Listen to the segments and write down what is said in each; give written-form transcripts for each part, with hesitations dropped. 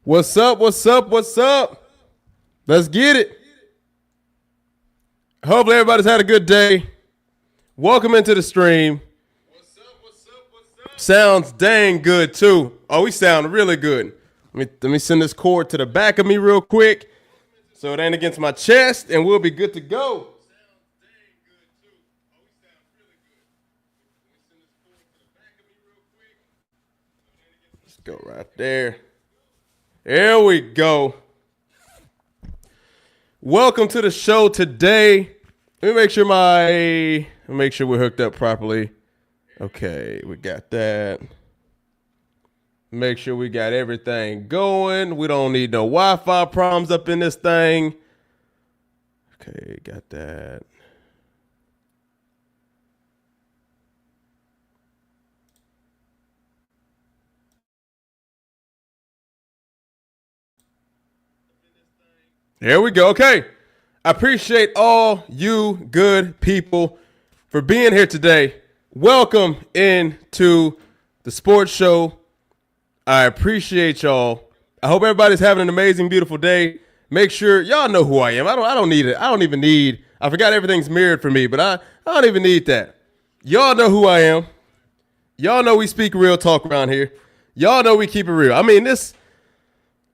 What's up? What's up? What's up? Let's get it. Hopefully everybody's had a good day. Welcome into the stream. What's up? What's up? What's up? Sounds dang good too. Oh, we sound really good. Let me send this cord to the back of me real quick so it ain't against my chest and we'll be good to go. Sounds dang good too. Oh, we sound really good. Let me send this cord to the back of me real quick. Let's go right there. There we go. Welcome to the show today. Let me make sure we're hooked up properly. Okay, we got that. Make sure we got everything going. We don't need no Wi-Fi problems up in this thing. Okay, got that. There we go. Okay. I appreciate all you good people for being here today. Welcome into the sports show. I appreciate y'all. I hope everybody's having an amazing, beautiful day. Make sure y'all know who I am. I don't need it. I don't even need. I forgot everything's mirrored for me, but I don't even need that. Y'all know who I am. Y'all know we speak real talk around here. Y'all know we keep it real. I mean,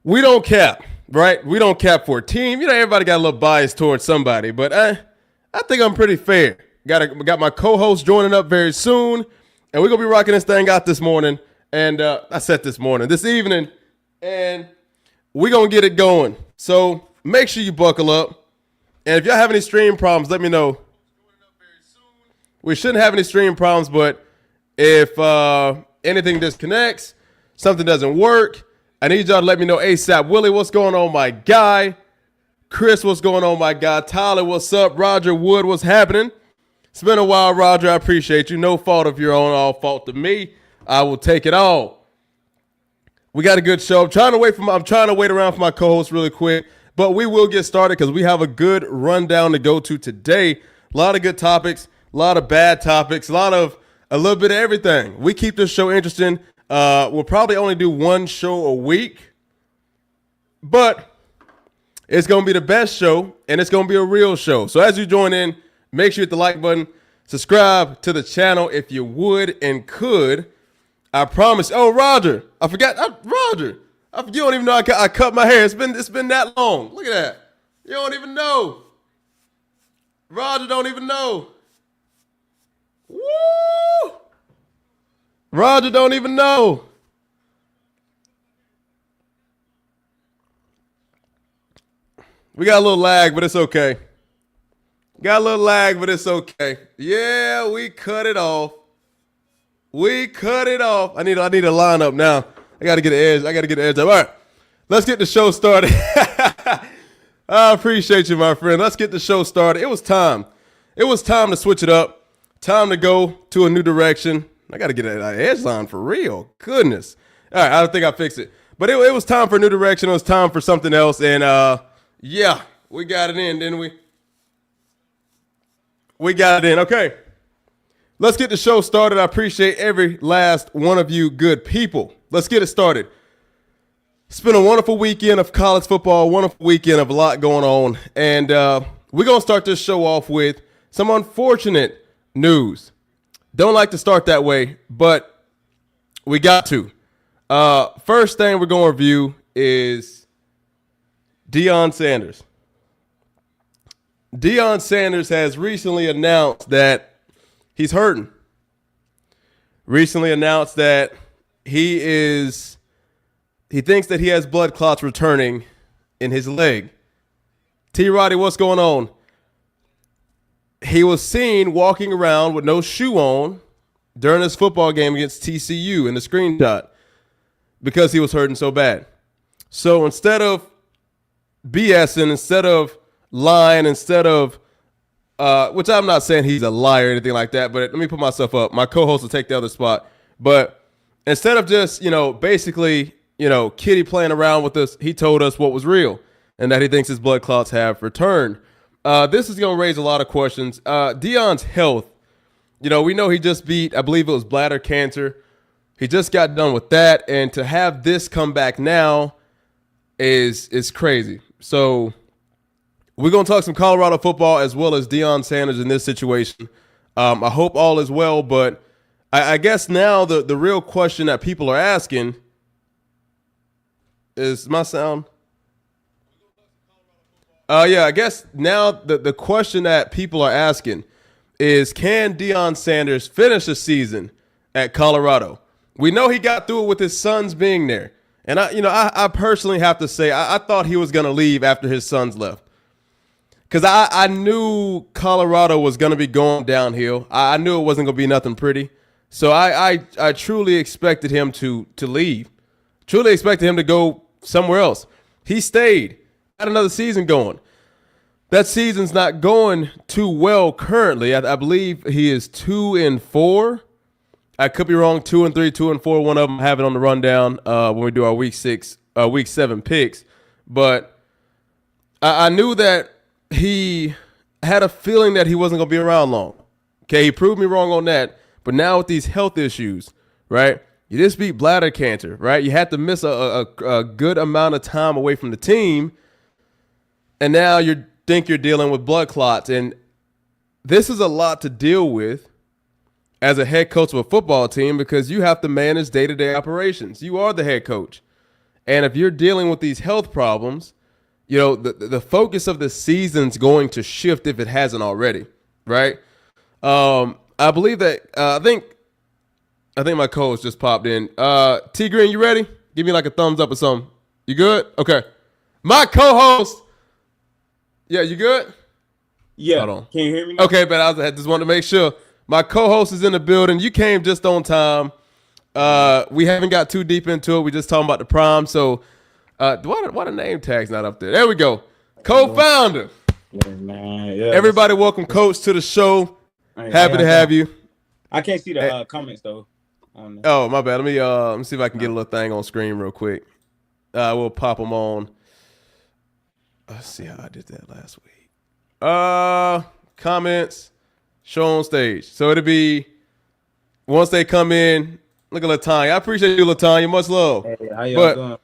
we don't cap. Right? We don't cap for a team. You know, everybody got a little bias towards somebody, but I think I'm pretty fair. Got my co-host joining up very soon, and we're going to be rocking this thing out this morning. And this evening, and we're going to get it going. So make sure you buckle up. And if y'all have any stream problems, let me know. We shouldn't have any stream problems, but if anything disconnects, something doesn't work, I need y'all to let me know ASAP. Willie, what's going on, my guy? Chris, what's going on, my guy? Tyler, what's up? Roger Wood, what's happening? It's been a while, Roger. I appreciate you. No fault of your own, all fault to me. I will take it all. We got a good show. I'm trying to wait around for my co-host really quick, but we will get started because we have a good rundown to go to today. A lot of good topics, a lot of bad topics, a little bit of everything. We keep this show interesting. We'll probably only do one show a week, but it's going to be the best show, and it's going to be a real show. So as you join in, make sure you hit the like button, subscribe to the channel if you would and could. I promise. Oh, Roger, I forgot. Roger, you don't even know I cut my hair. It's been that long. Look at that. You don't even know. Roger don't even know. Woo! Roger don't even know. We got a little lag, but it's okay. Yeah, we cut it off. I need a lineup now. I gotta get an edge up. All right, let's get the show started. I appreciate you, my friend. Let's get the show started. It was time to switch it up. Time to go to a new direction. I got to get an edge line for real. Goodness. All right, I don't think I fixed it. But it was time for a new direction. It was time for something else. And, yeah, we got it in, didn't we? We got it in. Okay. Let's get the show started. I appreciate every last one of you good people. Let's get it started. It's been a wonderful weekend of college football, a wonderful weekend of a lot going on. And we're going to start this show off with some unfortunate news. Don't like to start that way, but we got to. First thing we're going to review is Deion Sanders. Deion Sanders has recently announced that he's hurting. Recently announced that he thinks that he has blood clots returning in his leg. T-Roddy, what's going on? He was seen walking around with no shoe on during his football game against TCU in the screenshot because he was hurting so bad. So instead of BSing, instead of lying, instead of, which I'm not saying he's a liar or anything like that, but let me put myself up. My co-host will take the other spot. But instead of just, basically, kitty playing around with us, he told us what was real and that he thinks his blood clots have returned. This is going to raise a lot of questions. Deion's health, we know he just beat, I believe it was bladder cancer. He just got done with that. And to have this come back now, is crazy. So we're gonna talk some Colorado football as well as Deion Sanders in this situation. I hope all is well, but I guess now the real question that people are asking is my sound. Yeah, I guess now the question that people are asking is, can Deion Sanders finish the season at Colorado? We know he got through it with his sons being there. And I personally have to say, I thought he was going to leave after his sons left. Because I knew Colorado was going to be going downhill. I knew it wasn't going to be nothing pretty. So I truly expected him to leave. Truly expected him to go somewhere else. He stayed. Had another season going. That season's not going too well currently. I believe he is 2-4. I could be wrong. 2-3, 2-4. One of them I have it on the rundown when we do our week 7 picks. But I knew that he had a feeling that he wasn't going to be around long. Okay, he proved me wrong on that. But now with these health issues, right? You just beat bladder cancer, right? You had to miss a good amount of time away from the team. And now you think you're dealing with blood clots. And this is a lot to deal with as a head coach of a football team because you have to manage day-to-day operations. You are the head coach. And if you're dealing with these health problems, the focus of the season's going to shift if it hasn't already, right? I believe that I think my co-host just popped in. T Green, you ready? Give me like a thumbs up or something. You good? Okay. My co-host. Yeah, you good? Yeah. Hold on. Can you hear me now? Okay, but I just wanted to make sure. My co-host is in the building. You came just on time. We haven't got too deep into it. We just talking about the prom. So why the name tag's not up there? There we go. Co-founder. Yeah, man. Yeah, Everybody welcome Coach to the show. Happy to have you. I can't see the comments though. Oh, my bad. Let me see if I can get a little thing on screen real quick. We'll pop them on. Let's see how I did that last week. Comments, show on stage. So it'll be once they come in. Look at Latanya. I appreciate you, Latanya. Much love. Hey, how y'all doing?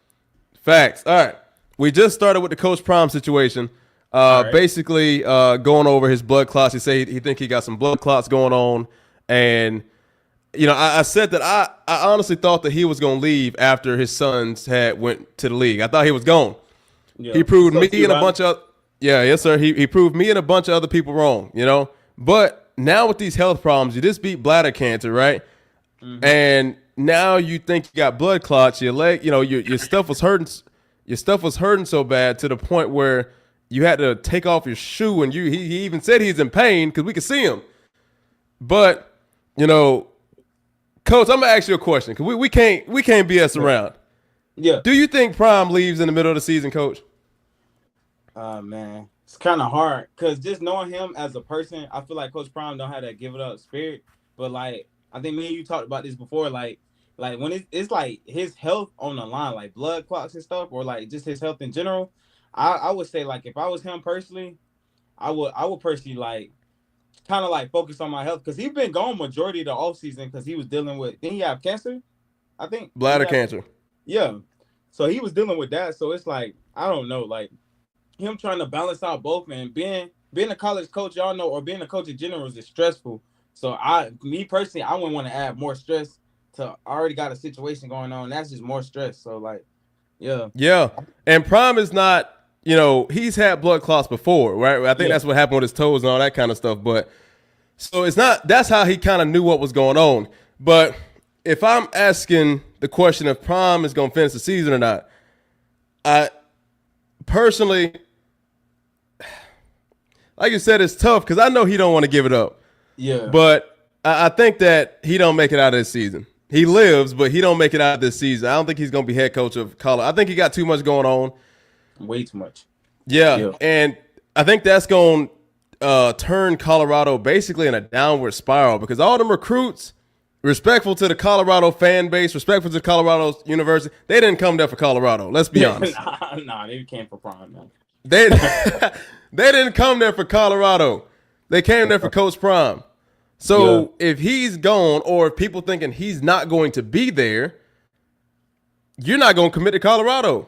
Facts. All right. We just started with the Coach Prom situation. Right. Basically going over his blood clots. He said he think he got some blood clots going on. And, I said that I honestly thought that he was going to leave after his sons had went to the league. I thought he was gone. Yeah. He proved me you, and a bunch of yes, sir. He proved me and a bunch of other people wrong, But now with these health problems, you just beat bladder cancer, right? Mm-hmm. And now you think you got blood clots, your leg, your stuff was hurting. Your stuff was hurting so bad to the point where you had to take off your shoe, and he even said he's in pain because we could see him. But Coach, I'm gonna ask you a question because we can't BS around. Yeah. Do you think Prime leaves in the middle of the season, Coach? Man, it's kind of hard because just knowing him as a person, I feel like Coach Prime don't have that give it up spirit. But like, I think me and you talked about this before. Like when it's like his health on the line, like blood clots and stuff, or like just his health in general. I would say like if I was him personally, I would personally like kind of like focus on my health because he's been gone majority of the offseason because he was dealing with didn't he have cancer? I think bladder cancer. Yeah. So he was dealing with that. So it's like, I don't know, like him trying to balance out both and being a college coach, y'all know, or being a coach in general is stressful. So me personally, I wouldn't want to add more stress to I already got a situation going on. That's just more stress. So like, yeah. Yeah. And Prime is not, he's had blood clots before, right? I think that's what happened with his toes and all that kind of stuff. But so it's not, that's how he kind of knew what was going on. But if I'm asking the question if Prime is going to finish the season or not, I personally, like you said, it's tough because I know he don't want to give it up. Yeah. But I think that he don't make it out of this season. He lives, but he don't make it out of this season. I don't think he's going to be head coach of Colorado. I think he got too much going on. Way too much. Yeah. And I think that's going to turn Colorado basically in a downward spiral because all them recruits, respectful to the Colorado fan base, respectful to Colorado University, they didn't come there for Colorado. Let's be honest. Nah, they came for Prime, man. They didn't come there for Colorado. They came there for Coach Prime. So if he's gone or if people thinking he's not going to be there, you're not going to commit to Colorado.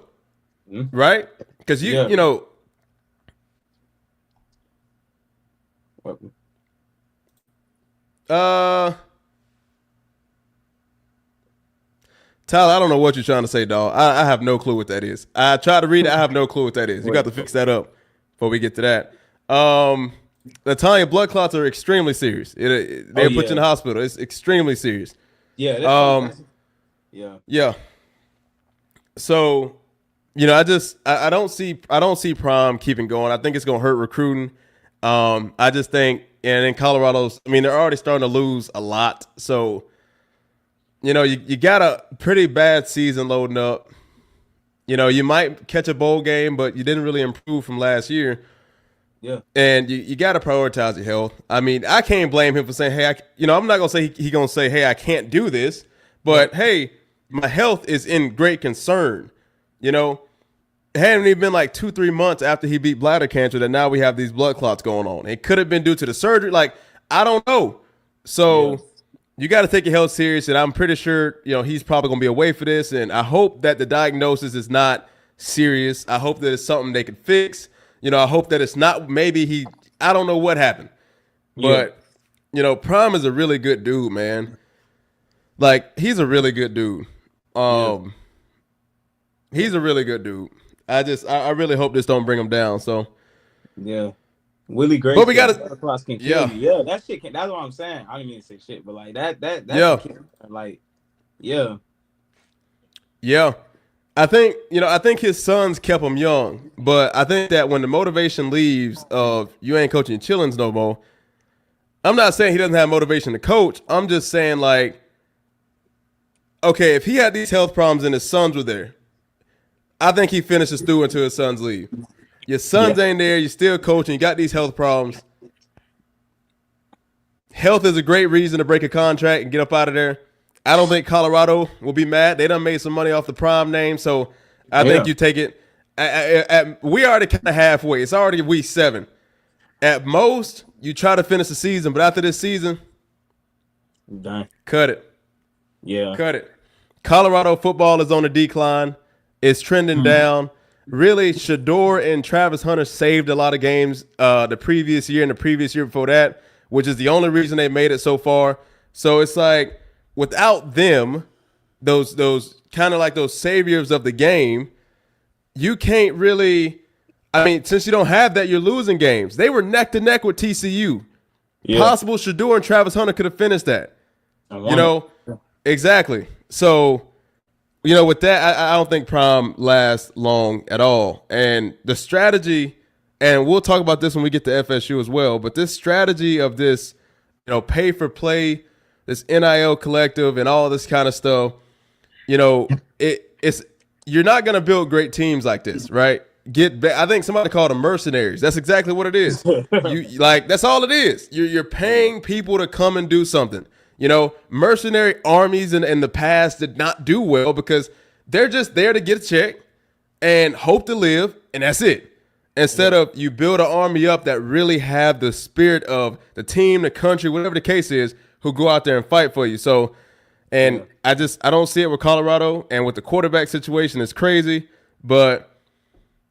right? Because Yeah. you know, uh, Tyler, I don't know what you're trying to say, dog. I have no clue what that is. I tried to read it. I have no clue what that is. You got to fix that up before we get to that. The Italian blood clots are extremely serious. They'll put you in the hospital. It's extremely serious. Yeah. Yeah. Yeah. So, you know, I don't see Prime keeping going. I think it's gonna hurt recruiting. I just think, and in Colorado's, I mean, they're already starting to lose a lot. So, you know, you got a pretty bad season loading up. You know, you might catch a bowl game, but you didn't really improve from last year. Yeah. And you got to prioritize your health. I mean, I can't blame him for saying, hey, I'm not going to say he going to say, hey, I can't do this. But, hey, my health is in great concern. You know, it hadn't even been like 2-3 months after he beat bladder cancer that now we have these blood clots going on. It could have been due to the surgery. Like, I don't know. So you got to take your health serious. And I'm pretty sure, you know, he's probably going to be away for this. And I hope that the diagnosis is not serious. I hope that it's something they can fix. You know, I hope that it's not I don't know what happened. But, you know, Prime is a really good dude, man. Like, he's a really good dude. He's a really good dude. I really hope this don't bring him down. So, yeah. Willie Gray. But we got to Yeah, that shit that's what I'm saying. I didn't mean to say shit, but like that like, yeah. Yeah. I think his sons kept him young, but I think that when the motivation leaves of you ain't coaching Chillins no more, I'm not saying he doesn't have motivation to coach. I'm just saying, like, okay, if he had these health problems and his sons were there, I think he finishes through until his sons leave. Your sons ain't there, you're still coaching, you got these health problems. Health is a great reason to break a contract and get up out of there. I don't think Colorado will be mad. They done made some money off the Prime name, so I think you take it. We already kind of halfway. It's already week 7. At most, you try to finish the season, but after this season, done. Cut it. Yeah. Cut it. Colorado football is on a decline. It's trending down. Really, Shador and Travis Hunter saved a lot of games the previous year and the previous year before that, which is the only reason they made it so far. So it's like, without them, those kind of like those saviors of the game, you can't really. I mean, since you don't have that, you're losing games. They were neck to neck with TCU. Yeah. Possible Shador and Travis Hunter could have finished that. You know, exactly. So, you know, with that, I don't think Prime lasts long at all. And the strategy, and we'll talk about this when we get to FSU as well. But this strategy of this, you know, pay for play, this NIL collective and all this kind of stuff, you know, it's you're not going to build great teams like this, right? I think somebody called them mercenaries. That's exactly what it is. That's all it is. You're paying people to come and do something. You know, mercenary armies in the past did not do well because they're just there to get a check and hope to live, and that's it. Instead of you build an army up that really have the spirit of the team, the country, whatever the case is, who go out there and fight for you. So, and I don't see it with Colorado, and with the quarterback situation, it's crazy. But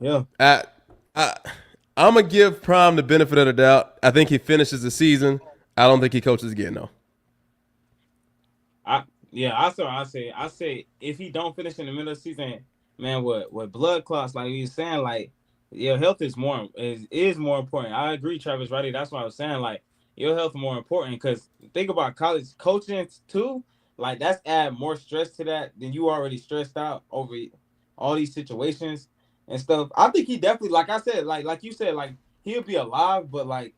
I'm gonna give Prime the benefit of the doubt. I think he finishes the season. I don't think he coaches again, though. I say if he don't finish in the middle of the season, man, with blood clots, like you saying, like, your health is more important. I agree, Travis, right? That's what I was saying. Like, your health is more important because think about college coaching too. Like, that's add more stress to that than you already stressed out over all these situations and stuff. I think he definitely, like I said, like you said, like, he'll be alive, but like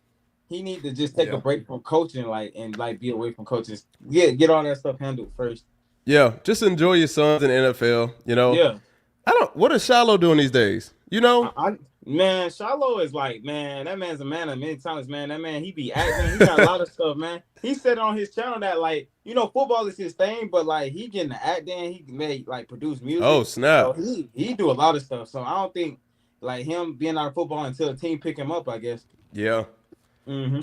he need to just take a break from coaching, and be away from coaches. Get all that stuff handled first. Yeah, just enjoy your sons in the NFL. You know. Yeah. What is Shiloh doing these days? You know, man, Shiloh is like, man, that man's a man of many talents, man. That man, he be acting. He got a lot of stuff, man. He said on his channel that, like, you know, football is his thing, but like he getting the acting, he may like produce music. Oh snap! So he do a lot of stuff. So I don't think like him being out of football until a team pick him up, I guess. Yeah. Mm-hmm.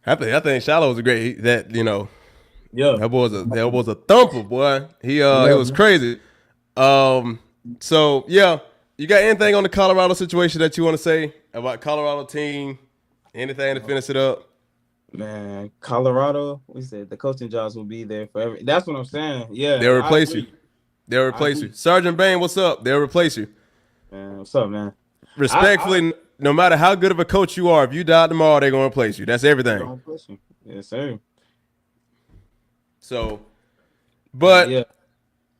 I think Shiloh was a great you know. Yeah. That was a thumper, boy. He was crazy. So yeah. You got anything on the Colorado situation that you want to say about Colorado team? Anything to finish it up? Man, Colorado, we said the coaching jobs will be there forever. That's what I'm saying. Yeah, They'll I replace you. agree. They'll I replace you. agree. Sergeant Bain, what's up? They'll replace you. Man, what's up, man? Respectfully, no matter how good of a coach you are, if you die tomorrow, they're going to replace you. That's everything. Yes, sir. So, but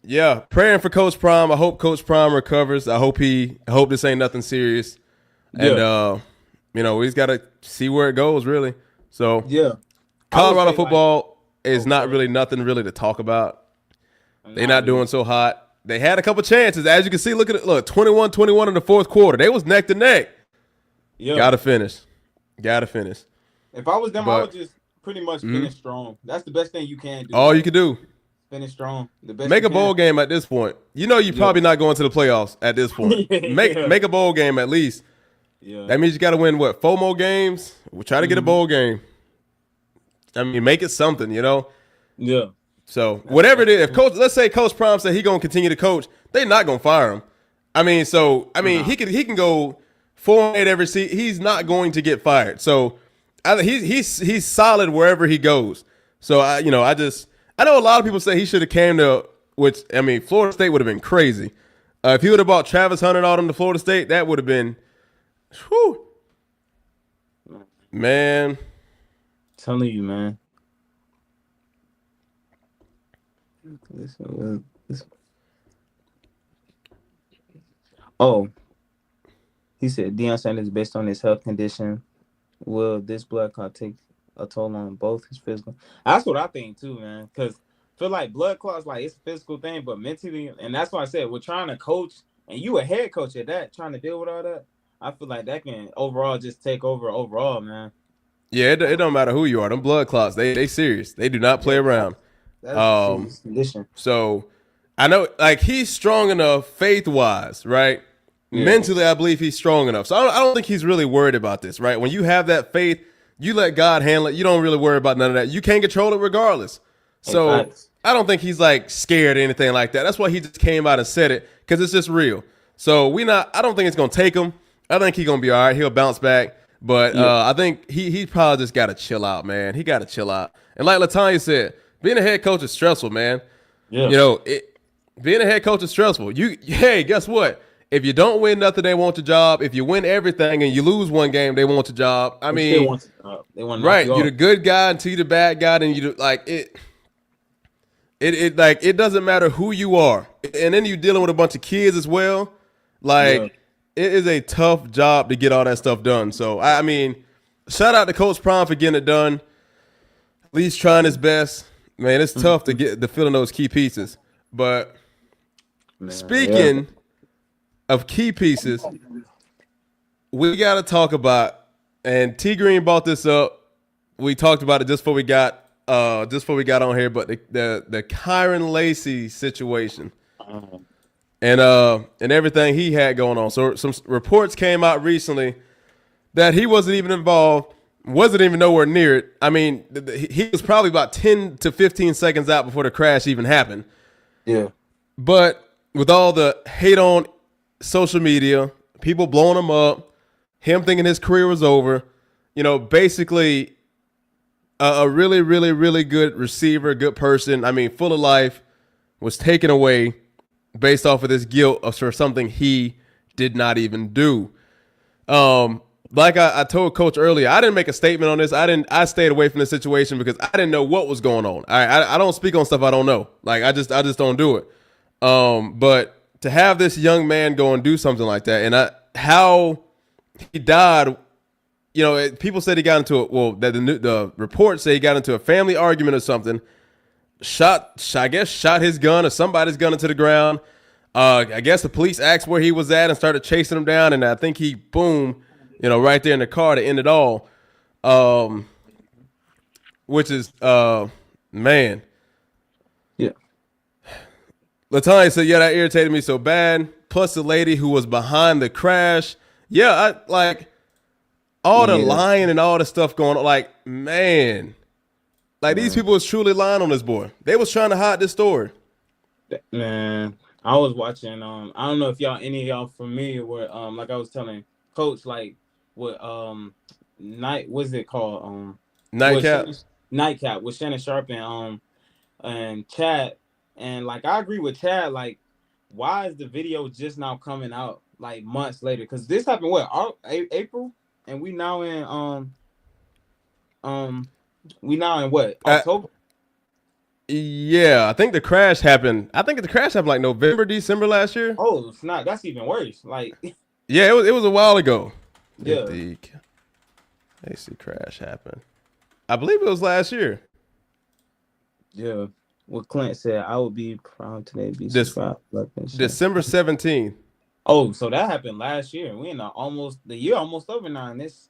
yeah, praying for Coach Prime. I hope Coach Prime recovers. I hope this ain't nothing serious. And we just got to see where it goes, really. So, yeah, Colorado football is not really nothing really to talk about. They're not doing so hot. They had a couple chances. As you can see, look, 21-21 in the fourth quarter. They was neck to neck. Yeah. Gotta finish. If I was them, I would just pretty much finish strong. That's the best thing you can do. All you can do. Finish strong. The best. Make a bowl game at this point. You know you're probably not going to the playoffs at this point. Make a bowl game at least. Yeah. That means you got to win, 4 more games? We'll try to get a bowl game. I mean, make it something, Yeah. So, whatever it is, let's say Coach Prime said he's going to continue to coach, they're not going to fire him. He can go 4-8 every season. He's not going to get fired. So, he's solid wherever he goes. So, I know a lot of people say he should have came to, Florida State would have been crazy. If he would have bought Travis Hunter out to Florida State, that would have been, whew. Man. Telling you, man. Oh, he said Deion Sanders, based on his health condition, will this blood clot take a toll on both his physical? That's what I think too, man. Because I feel like blood clots, like it's a physical thing, but mentally, and that's why I said we're trying to coach, and you a head coach at that, trying to deal with all that. I feel like that can overall just take over, man. Yeah, it don't matter who you are. Them blood clots, they serious. They do not play around. That's a serious condition. So I know, he's strong enough faith-wise, right? Yeah. Mentally, I believe he's strong enough. So I don't think he's really worried about this, right? When you have that faith, you let God handle it. You don't really worry about none of that. You can't control it regardless. So I don't think he's scared or anything like that. That's why he just came out and said it, because it's just real. So I don't think it's going to take him. I think he's going to be all right. He'll bounce back. But I think he probably just got to chill out, man. He got to chill out. And like LaTanya said, being a head coach is stressful, man. Yeah. Being a head coach is stressful. Hey, guess what? If you don't win nothing, they want your job. If you win everything and you lose one game, they want your job. I mean, they want right? You're the good guy until you're the bad guy, and you it doesn't matter who you are, and then you're dealing with a bunch of kids as well. It is a tough job to get all that stuff done. So shout out to Coach Prime for getting it done. At least trying his best. Man, it's tough to fill in those key pieces. But speaking of key pieces, we got to talk about, and T Green brought this up. We talked about it just before we got on here, but the Kyren Lacy situation and everything he had going on. So some reports came out recently that he wasn't even involved. Wasn't even nowhere near it. I mean, he was probably about 10 to 15 seconds out before the crash even happened. Yeah. But with all the hate on social media, people blowing him up, him thinking his career was over, basically a really, really, really good receiver, good person, full of life, was taken away based off of this guilt for something he did not even do. Like I told Coach earlier, I didn't make a statement on this. I stayed away from the situation because I didn't know what was going on. I don't speak on stuff I don't know. I just don't do it. But to have this young man go and do something like that, and how he died, people said he got into the reports say he got into a family argument or something. Shot his gun or somebody's gun into the ground. I guess the police asked where he was at and started chasing him down, and I think he boom. Right there in the car to end it all, which is, man. Yeah. LaTanya said, that irritated me so bad. Plus the lady who was behind the crash. Yeah, all the lying and all the stuff going on. Man. These people was truly lying on this boy. They was trying to hide this story. Man. I was watching. I don't know if any of y'all familiar with like I was telling Coach, like with what's it called with Nightcap. Nightcap with Shannon Sharp and Chad, and like I agree with Chad. Like, why is the video just now coming out like months later? Because this happened April, and um we now in what, Uh, October? yeah, I think the crash happened. I think the crash happened like November, December last year. Oh, it's not. That's even worse. Like, Yeah, it was a while ago. If yeah, the AC crash happened, I believe it was last year. yeah. What Clint said, I would be proud today be This subscribed. December 17th. Oh, so that happened last year. We in the year almost over now, and this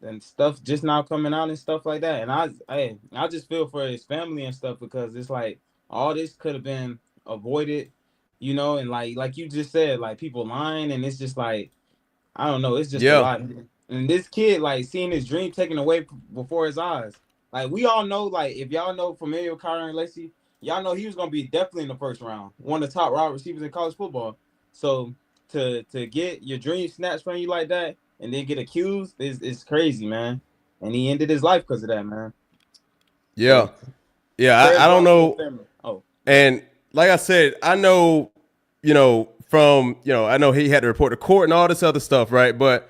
and stuff just now coming out and stuff like that. And I just feel for his family and stuff, because it's like all this could have been avoided, and like you just said, like people lying, and it's just like I don't know, it's just a Yeah, lot. And this kid, like, seeing his dream taken away before his eyes. Like, we all know, like, if y'all know familiar with Kyren and Lacy, y'all know he was gonna be definitely in the first round, one of the top wide receivers in college football. So to get your dream snatched from you like that and then get accused is crazy, man. And he ended his life because of that, man. yeah, So yeah. prayers I go don't out to his know. family. Oh, And like I said, I know, I know he had to report to court and all this other stuff, right? But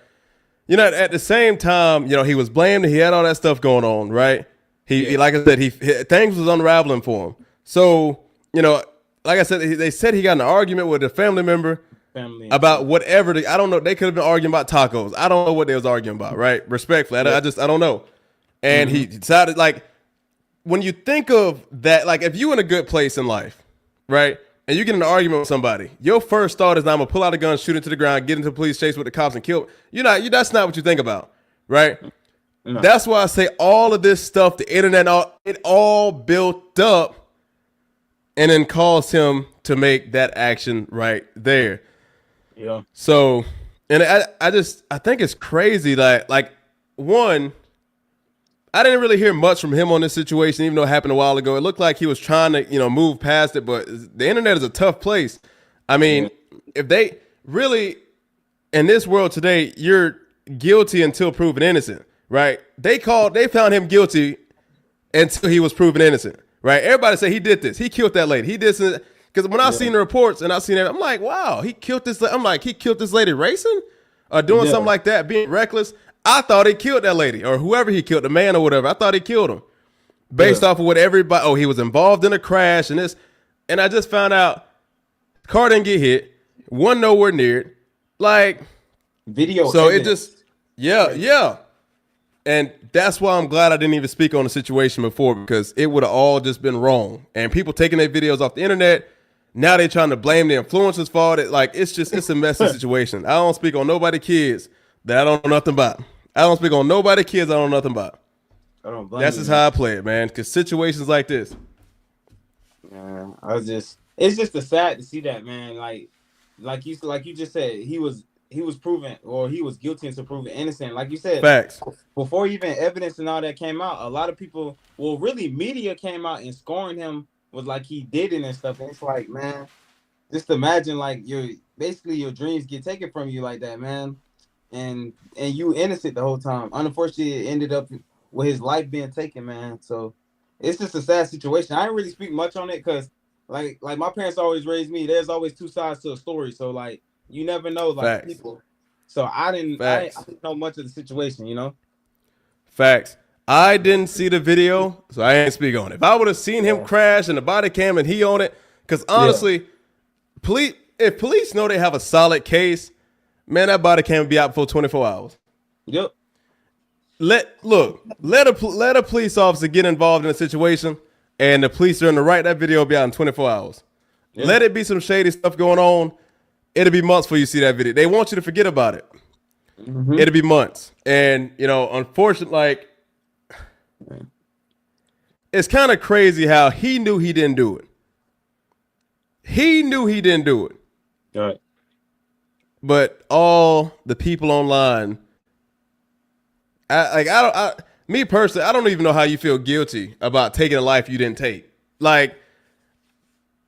at the same time, he was blamed and he had all that stuff going on, right? He yeah, like I said, things was unraveling for him. So, like I said, they said he got in an argument with a family member family and about stuff. whatever. I don't know. They could have been arguing about tacos. I don't know what they was arguing about, right? Respectfully, Yeah. I don't know. And he decided, like, when you think of that, like, if you in a good place in life, right, and you get in an argument with somebody, your first thought is, "I'm gonna pull out a gun, shoot it to the ground, get into a police chase with the cops, and kill." That's not what you think about, right? No. That's why I say all of this stuff, the internet, it all built up, and then caused him to make that action right there. Yeah. So, and I think it's crazy that, like, one, I didn't really hear much from him on this situation, even though it happened a while ago. It looked like he was trying to, move past it, but the internet is a tough place. I mean, if they really, in this world today, you're guilty until proven innocent, right? They found him guilty until he was proven innocent, right? Everybody say he did this. He killed that lady. He did this. Because when I seen the reports and I seen it, I'm like, wow, he killed this. I'm like, he killed this lady racing or doing something like that, being reckless. I thought he killed that lady or whoever he killed, the man or whatever. I thought he killed him based off of what everybody, he was involved in a crash and this. And I just found out car didn't get hit, one nowhere near it. Like, Video. so evidence. it just, yeah. And that's why I'm glad I didn't even speak on the situation before, because it would have all just been wrong. And people taking their videos off the internet, now they're trying to blame the influencers for it. Like, it's a messy situation. I don't speak on nobody kids that I don't know nothing about. I don't speak on nobody kids I don't know nothing about. I don't blame That's you, just man. how I play it, man. Because situations like this. Yeah, it's just a sad to see that, man. Like you just said, he was proven, or he was guilty until proven innocent. Like you said, Facts. before even evidence and all that came out, a lot of people, well, really media came out and scoring him was like he did it and stuff. And it's like, man, just imagine like your dreams get taken from you like that, man. And you innocent the whole time. Unfortunately, it ended up with his life being taken, man. So it's just a sad situation. I didn't really speak much on it because like my parents always raised me. There's always two sides to a story. So like you never know, like Facts. people. So I didn't know much of the situation, Facts. I didn't see the video, so I ain't speak on it. If I would have seen him crash and the body cam and he on it, because honestly, if police know they have a solid case, man, that body cam would be out before 24 hours. Yep. Let a police officer get involved in a situation, and the police are in the right. That video will be out in 24 hours. Yeah. Let it be some shady stuff going on. It'll be months before you see that video. They want you to forget about it. Mm-hmm. It'll be months, and unfortunately, like, it's kind of crazy how he knew he didn't do it. He knew he didn't do it. All right. But all the people online, me personally, I don't even know how you feel guilty about taking a life you didn't take. Like,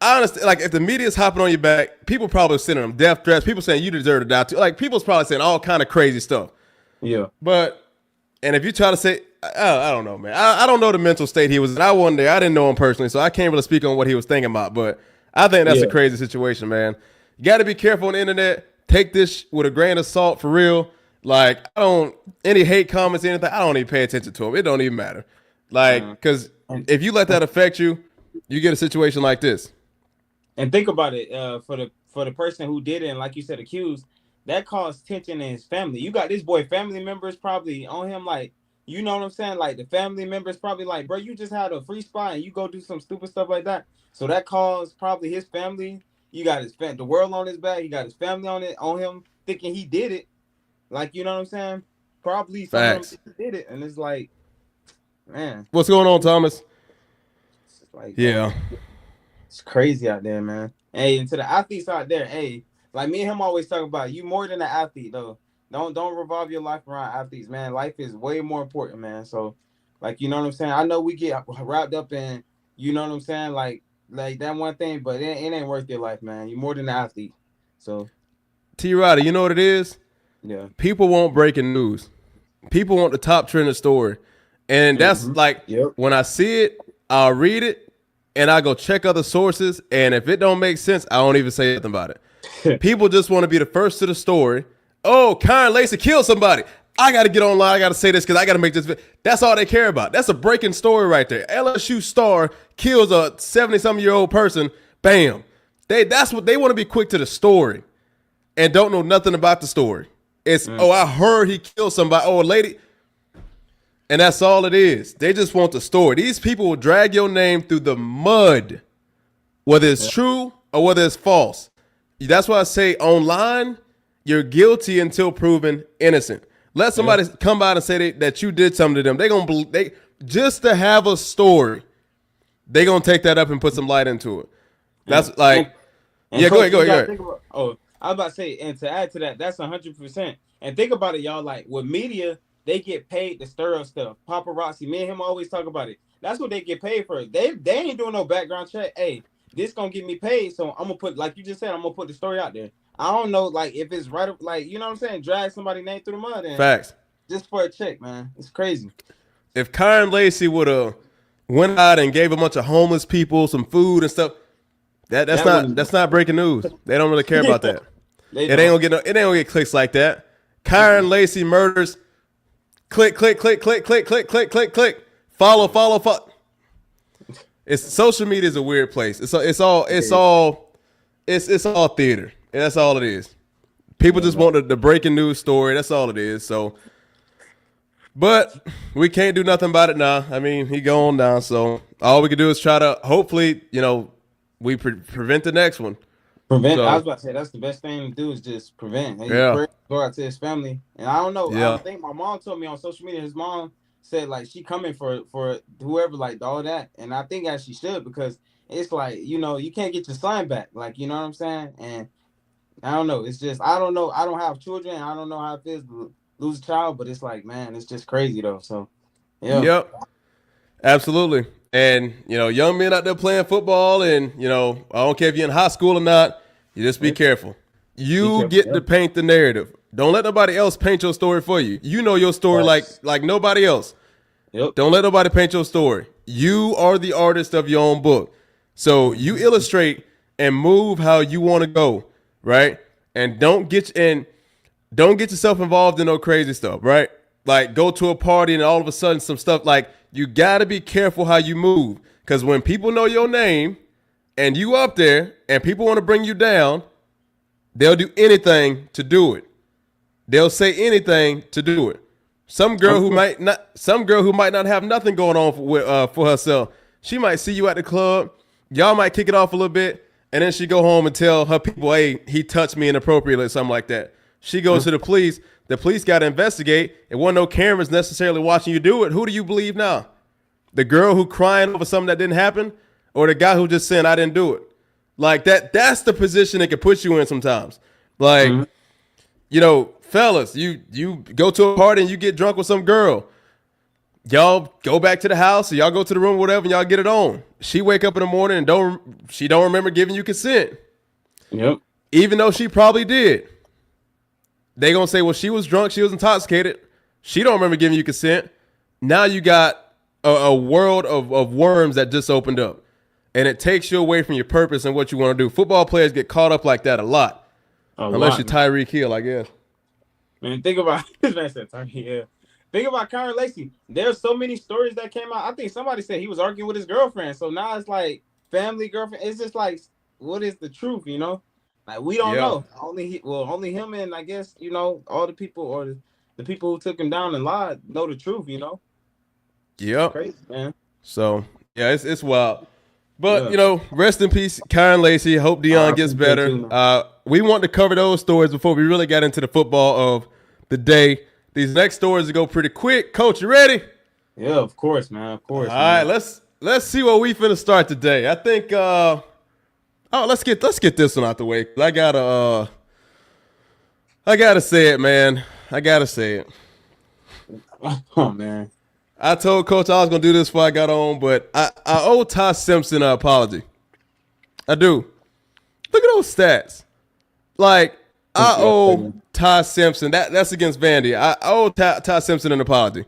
honestly, like if the media's hopping on your back, people probably sending them death threats. People saying you deserve to die too. Like people's probably saying all kind of crazy stuff. Yeah. But and if you try to say, I don't know, man. I don't know the mental state he was in. I wasn't there. I didn't know him personally, so I can't really speak on what he was thinking about. But I think that's a crazy situation, man. You got to be careful on the internet. Take this with a grain of salt for real. Like any hate comments, anything. I don't even pay attention to them. It don't even matter. Like because if you let that affect you, you get a situation like this. And think about it, for the person who did it, and like you said, accused, that caused tension in his family. You got this boy family members probably on him, like, you know what I'm saying? Like the family members probably like, bro, you just had a free spot and you go do some stupid stuff like that. So that caused probably his family. You got the world on his back. He got his family on him, thinking he did it. Like, you know what I'm saying? Probably some of them did it, and it's like, man, what's going on, Thomas? It's like, yeah. It's crazy out there, man. Hey, and to the athletes out there, hey, like me and him always talk about, you more than an athlete, though. Don't revolve your life around athletes, man. Life is way more important, man. So, like, you know what I'm saying? I know we get wrapped up in, you know what I'm saying, like that one thing, but it ain't worth your life, man. You're more than an athlete. So, T-Roddy, you know what it is? Yeah. People want breaking news. People want the top trending story. And that's when I see it, I'll read it, and I go check other sources. And if it don't make sense, I don't even say nothing about it. People just want to be the first to the story. Oh, Kyren Lacy killed somebody. I got to get online. I got to say this because I got to make this. That's all they care about. That's a breaking story right there. LSU star kills a 70-something-year-old person. Bam. That's what they want to be, quick to the story and don't know nothing about the story. It's, I heard he killed somebody. Oh, a lady. And that's all it is. They just want the story. These people will drag your name through the mud, whether it's true or whether it's false. That's why I say online, you're guilty until proven innocent. Let somebody come out and say that you did something to them. They're going to believe, just to have a story, they're going to take that up and put some light into it. That's like, go ahead. I was about to say, and to add to that, that's 100%. And think about it, y'all, like with media, they get paid to stir up stuff. Paparazzi, me and him always talk about it. That's what they get paid for. They ain't doing no background check. Hey, this going to get me paid, so I'm going to put, like you just said, I'm going to put the story out there. I don't know, like, if it's right, like, you know what I'm saying? Drag somebody's name through the mud. And facts. Just for a check, man. It's crazy. If Kyren Lacy would have went out and gave a bunch of homeless people some food and stuff, that's not breaking news. They don't really care about that. It ain't gonna get clicks like that. Kyren Lacy murders. Click. Follow. It's social media is a weird place. It's all theater. And that's all it is. People just want the breaking news story. That's all it is. So, but we can't do nothing about it now. I mean, he going down. So all we can do is try to, hopefully, we prevent the next one. Prevent. So, I was about to say that's the best thing to do is just prevent. And go out to his family. And I don't know. I think my mom told me on social media. His mom said like she coming for whoever, like all that. And I think as she should, because it's like, you can't get your son back. Like, you know what I'm saying? And I don't know. It's just, I don't know. I don't have children. I don't know how it feels to lose a child, but it's like, man, it's just crazy though. So, yeah. Yep. Absolutely. And, young men out there playing football and, I don't care if you're in high school or not, you just be careful. You get to paint the narrative. Don't let nobody else paint your story for you. You know your story like nobody else. Yep. Don't let nobody paint your story. You are the artist of your own book. So you illustrate and move how you want to go, right? And don't get yourself involved in no crazy stuff, right? Like go to a party and all of a sudden some stuff, like you got to be careful how you move, because when people know your name and you up there and people want to bring you down, they'll do anything to do it. They'll say anything to do it. Some girl who might not have nothing going on for herself, she might see you at the club. Y'all might kick it off a little bit, and then she go home and tell her people, hey, he touched me inappropriately or something like that. She goes to the police. The police got to investigate. It wasn't no cameras necessarily watching you do it. Who do you believe now? The girl who crying over something that didn't happen, or the guy who just saying, I didn't do it? Like that's the position it can put you in sometimes. Like, fellas, you go to a party and you get drunk with some girl. y'all go back to the house or y'all go to the room, whatever, and y'all get it on. She wake up in the morning and don't remember giving you consent. Yep. Even though she probably did. They gonna say, well, she was drunk, she was intoxicated. She don't remember giving you consent. Now you got a world of worms that just opened up. And it takes you away from your purpose and what you want to do. Football players get caught up like that a lot. Unless you're Tyreek Hill, I guess. Man, think about this man said Tyreek Hill. Think about Kyren Lacy. There's so many stories that came out. I think somebody said he was arguing with his girlfriend. So now it's like family, girlfriend. It's just like, what is the truth, you know? Like, we don't know. Only him and I guess, you know, all the people or the people who took him down and lied know the truth, you know? Yep. Crazy, man. So, yeah, it's wild. But, you know, rest in peace, Kyren Lacy. Hope Deion gets better. We want to cover those stories before we really got into the football of the day. These next stories will go pretty quick. Coach, you ready? Yeah, of course, man. Of course. All right, let's see what we finna start today. I think let's get this one out the way. I gotta say it, man. I gotta say it. Oh man. I told Coach I was gonna do this before I got on, but I owe Ty Simpson an apology. I do. Look at those stats. Like, I owe Ty Simpson, that's against Vandy. I owe Ty Simpson an apology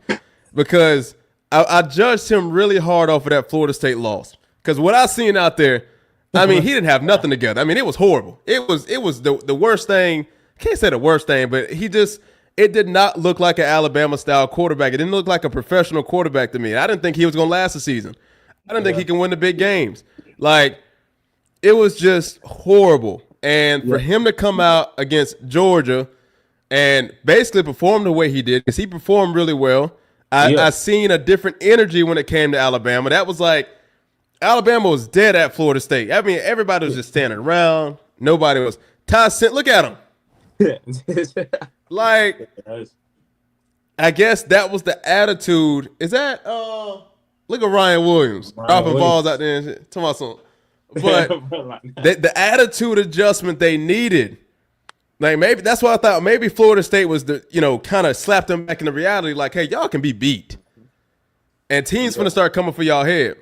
because I judged him really hard off of that Florida State loss. Because what I seen out there, I mean, he didn't have nothing together. I mean, it was horrible. It was the worst thing. I can't say the worst thing, but it did not look like an Alabama-style quarterback. It didn't look like a professional quarterback to me. I didn't think he was going to last the season. I didn't think he can win the big games. Like, it was just horrible. And for him to come out against Georgia and basically perform the way he did, because he performed really well, I seen a different energy when it came to Alabama. That was like, Alabama was dead at Florida State. I mean, everybody was just standing around. Nobody was. Ty Simpson, look at him. Like, I guess that was the attitude. Is that look at Ryan Williams dropping balls out there and shit. But the attitude adjustment they needed. Like, maybe that's why I thought maybe Florida State was kind of slapped them back into reality, like, hey, y'all can be beat. And teams gonna start coming for y'all head.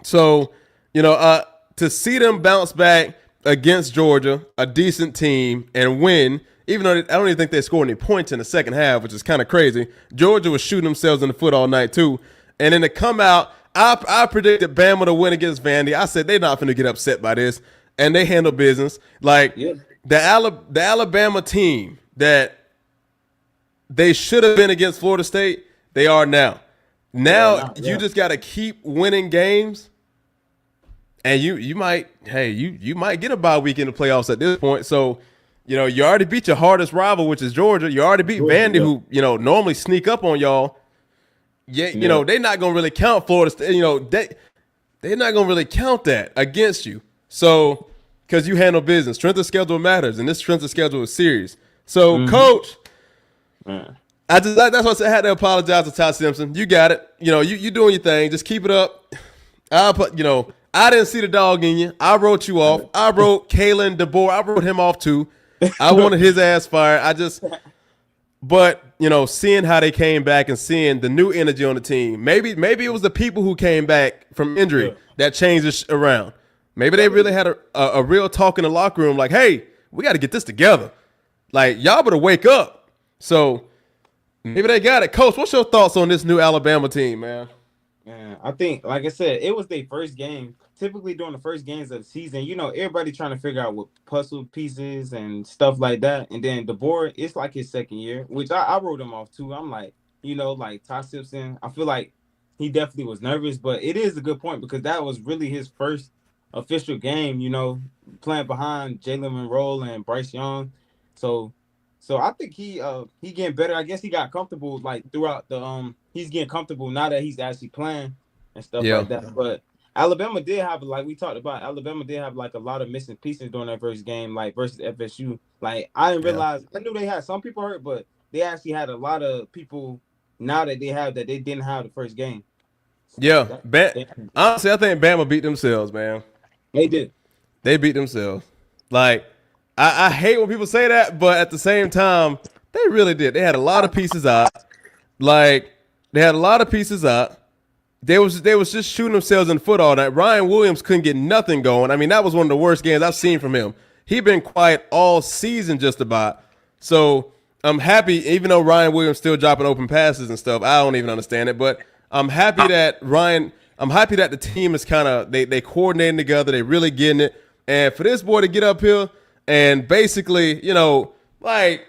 So, to see them bounce back against Georgia, a decent team, and win, even though I don't even think they scored any points in the second half, which is kind of crazy. Georgia was shooting themselves in the foot all night too. And then to come out, I predicted Bama to win against Vandy. I said they're not going to get upset by this, and they handle business. Like, the Alabama team that they should have been against Florida State, they are now. You just got to keep winning games, and you might get a bye week in the playoffs at this point. So, you already beat your hardest rival, which is Georgia. You already beat Vandy, who normally sneak up on y'all. They're not gonna really count Florida State. They're not gonna really count that against you. So, because you handle business, strength of schedule matters, and this strength of schedule is serious. So, Coach, that's why I had to apologize to Ty Simpson. You got it. You doing your thing. Just keep it up. I didn't see the dog in you. I wrote you off. I wrote Kalen DeBoer. I wrote him off too. I wanted his ass fired. But seeing how they came back and seeing the new energy on the team, maybe it was the people who came back from injury that changed it around. Maybe they really had a real talk in the locker room, like, hey, we got to get this together. Like, y'all better wake up. So maybe they got it. Coach, what's your thoughts on this new Alabama team, man? Man, I think, like I said, it was their first game. Typically during the first games of the season, everybody trying to figure out what puzzle pieces and stuff like that. And then DeBoer, it's like his second year, which I wrote him off too. I'm like, like Ty Simpson, I feel like he definitely was nervous, but it is a good point because that was really his first official game, playing behind Jalen Monroe and Bryce Young. So I think he getting better. I guess he got comfortable like throughout the he's getting comfortable now that he's actually playing and stuff like that. But Alabama did have, like we talked about, Alabama did have like a lot of missing pieces during that first game, like versus FSU. Like, I didn't realize, I knew they had some people hurt, but they actually had a lot of people now that they didn't have the first game. So honestly, I think Bama beat themselves, man. They did. They beat themselves. Like, I hate when people say that, but at the same time, they really did. They had a lot of pieces out. Like, They had a lot of pieces out. They was just shooting themselves in the foot all night. Ryan Williams couldn't get nothing going. I mean, that was one of the worst games I've seen from him. He been quiet all season just about. So I'm happy, even though Ryan Williams still dropping open passes and stuff. I don't even understand it, but I'm happy that the team is kind of they coordinating together. They really getting it. And for this boy to get up here and basically, like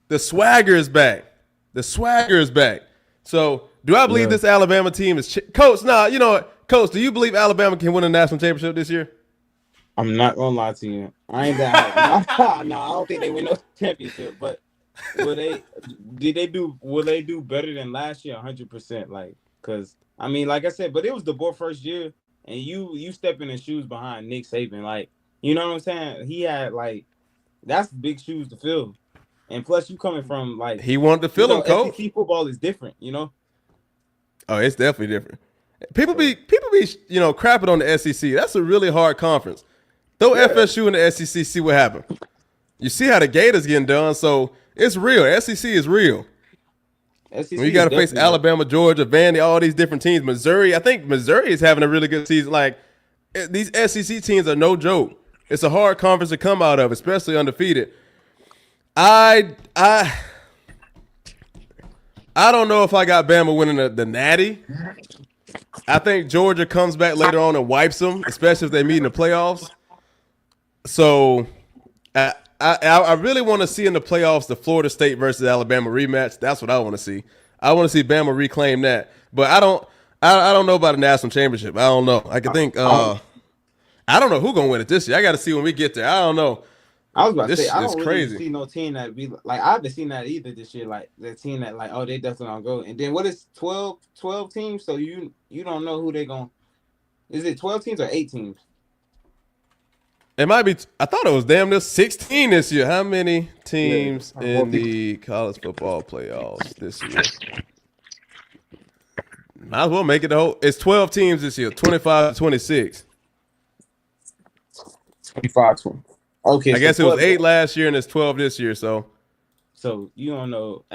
the swagger is back. The swagger is back. So do I believe this Alabama team is Coach? Nah, you know what, Coach? Do you believe Alabama can win a national championship this year? I'm not gonna lie to you. I ain't that. No, I don't think they win no championship. But will they do better than last year? 100%. Like, cause I mean, like I said, but it was the boy first year, and you step in the shoes behind Nick Saban. Like, you know what I'm saying? He had that's big shoes to fill, and plus you coming from he wanted to fill them. Coach, SEC football is different, Oh, it's definitely different. People be crapping on the SEC. That's a really hard conference. Throw FSU in the SEC, see what happens. You see how the Gators getting done, so it's real. SEC is real. SEC when you got to face Alabama, Georgia, Vandy, all these different teams. Missouri, I think Missouri is having a really good season. Like, these SEC teams are no joke. It's a hard conference to come out of, especially undefeated. I don't know if I got Bama winning the Natty. I think Georgia comes back later on and wipes them, especially if they meet in the playoffs. So I really want to see in the playoffs the Florida State versus Alabama rematch. That's what I want to see. I want to see Bama reclaim that. But I don't know about a national championship. I don't know. I can think I don't know who's gonna win it this year. I got to see when we get there. I don't know. I was about to say, I don't really see no team that be like, I haven't seen that either this year. Like, the team that they definitely gonna go. And then what is 12 teams? So you don't know who they gonna. Is it 12 teams or 8 teams? It might be. I thought it was damn near 16 this year. How many teams in the college football playoffs this year? Might as well make it the whole. It's 12 teams this year, 25 to 26. 25-20. Okay, I guess it was 8 last year and it's 12 this year. So you don't know,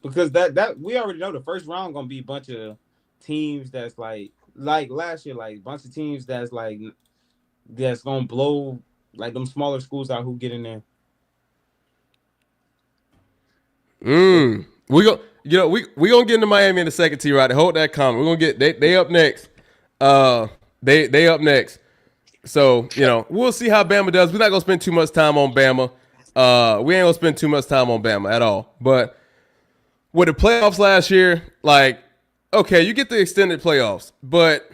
because that we already know the first round gonna be a bunch of teams that's like last year, like a bunch of teams that's gonna blow them smaller schools out who get in there. We gonna get into Miami in a second, T. Rod. Hold that comment. We're gonna get they up next. They up next. So, we'll see how Bama does. We're not going to spend too much time on Bama. We ain't going to spend too much time on Bama at all. But with the playoffs last year, okay, you get the extended playoffs, but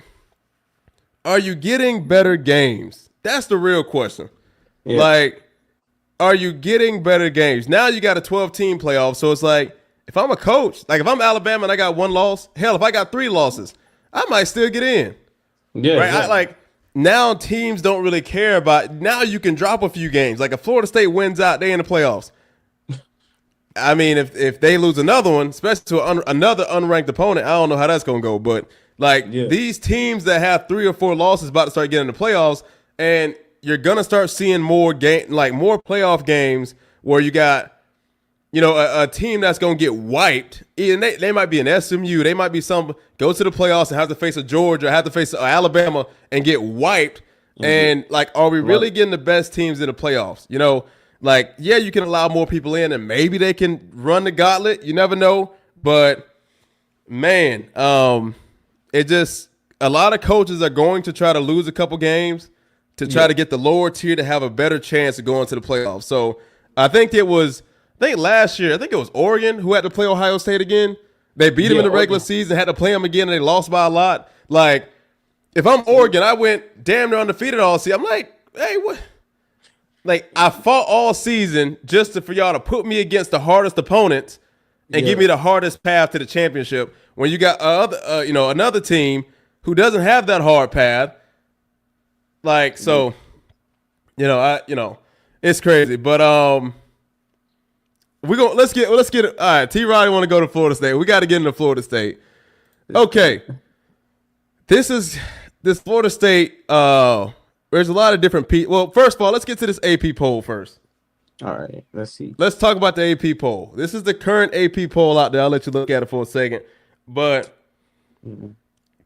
are you getting better games? That's the real question. Yeah. Are you getting better games? Now you got a 12-team playoff, so it's if I'm a coach, if I'm Alabama and I got 1 loss, hell, if I got 3 losses, I might still get in. Yeah. Right? Yeah. Now teams don't really care about. Now you can drop a few games. Like if Florida State wins out, they in the playoffs. I mean, if they lose another one, especially to another unranked opponent, I don't know how that's gonna go. But these teams that have 3 or 4 losses about to start getting in the playoffs, and you're gonna start seeing more more playoff games where you got a team that's going to get wiped. And they might be an SMU. They might be go to the playoffs and have to face a Georgia, have to face Alabama and get wiped. Mm-hmm. And, are we really getting the best teams in the playoffs? Yeah, you can allow more people in and maybe they can run the gauntlet. You never know. But, man, it just – a lot of coaches are going to try to lose a couple games to try to get the lower tier to have a better chance of going to the playoffs. So, I think last year, it was Oregon who had to play Ohio State again. They beat them in the regular season, had to play them again, and they lost by a lot. If I'm Oregon, I went damn near undefeated all season. I'm hey, what? I fought all season just for y'all to put me against the hardest opponents and give me the hardest path to the championship. When you got another team who doesn't have that hard path, it's crazy. But let's get all right. T. Roddy want to go to Florida State. We got to get into Florida State. Okay, this Florida State. There's a lot of different people. Well, first of all, let's get to this AP poll first. All right, let's see. Let's talk about the AP poll. This is the current AP poll out there. I'll let you look at it for a second. But Mhm.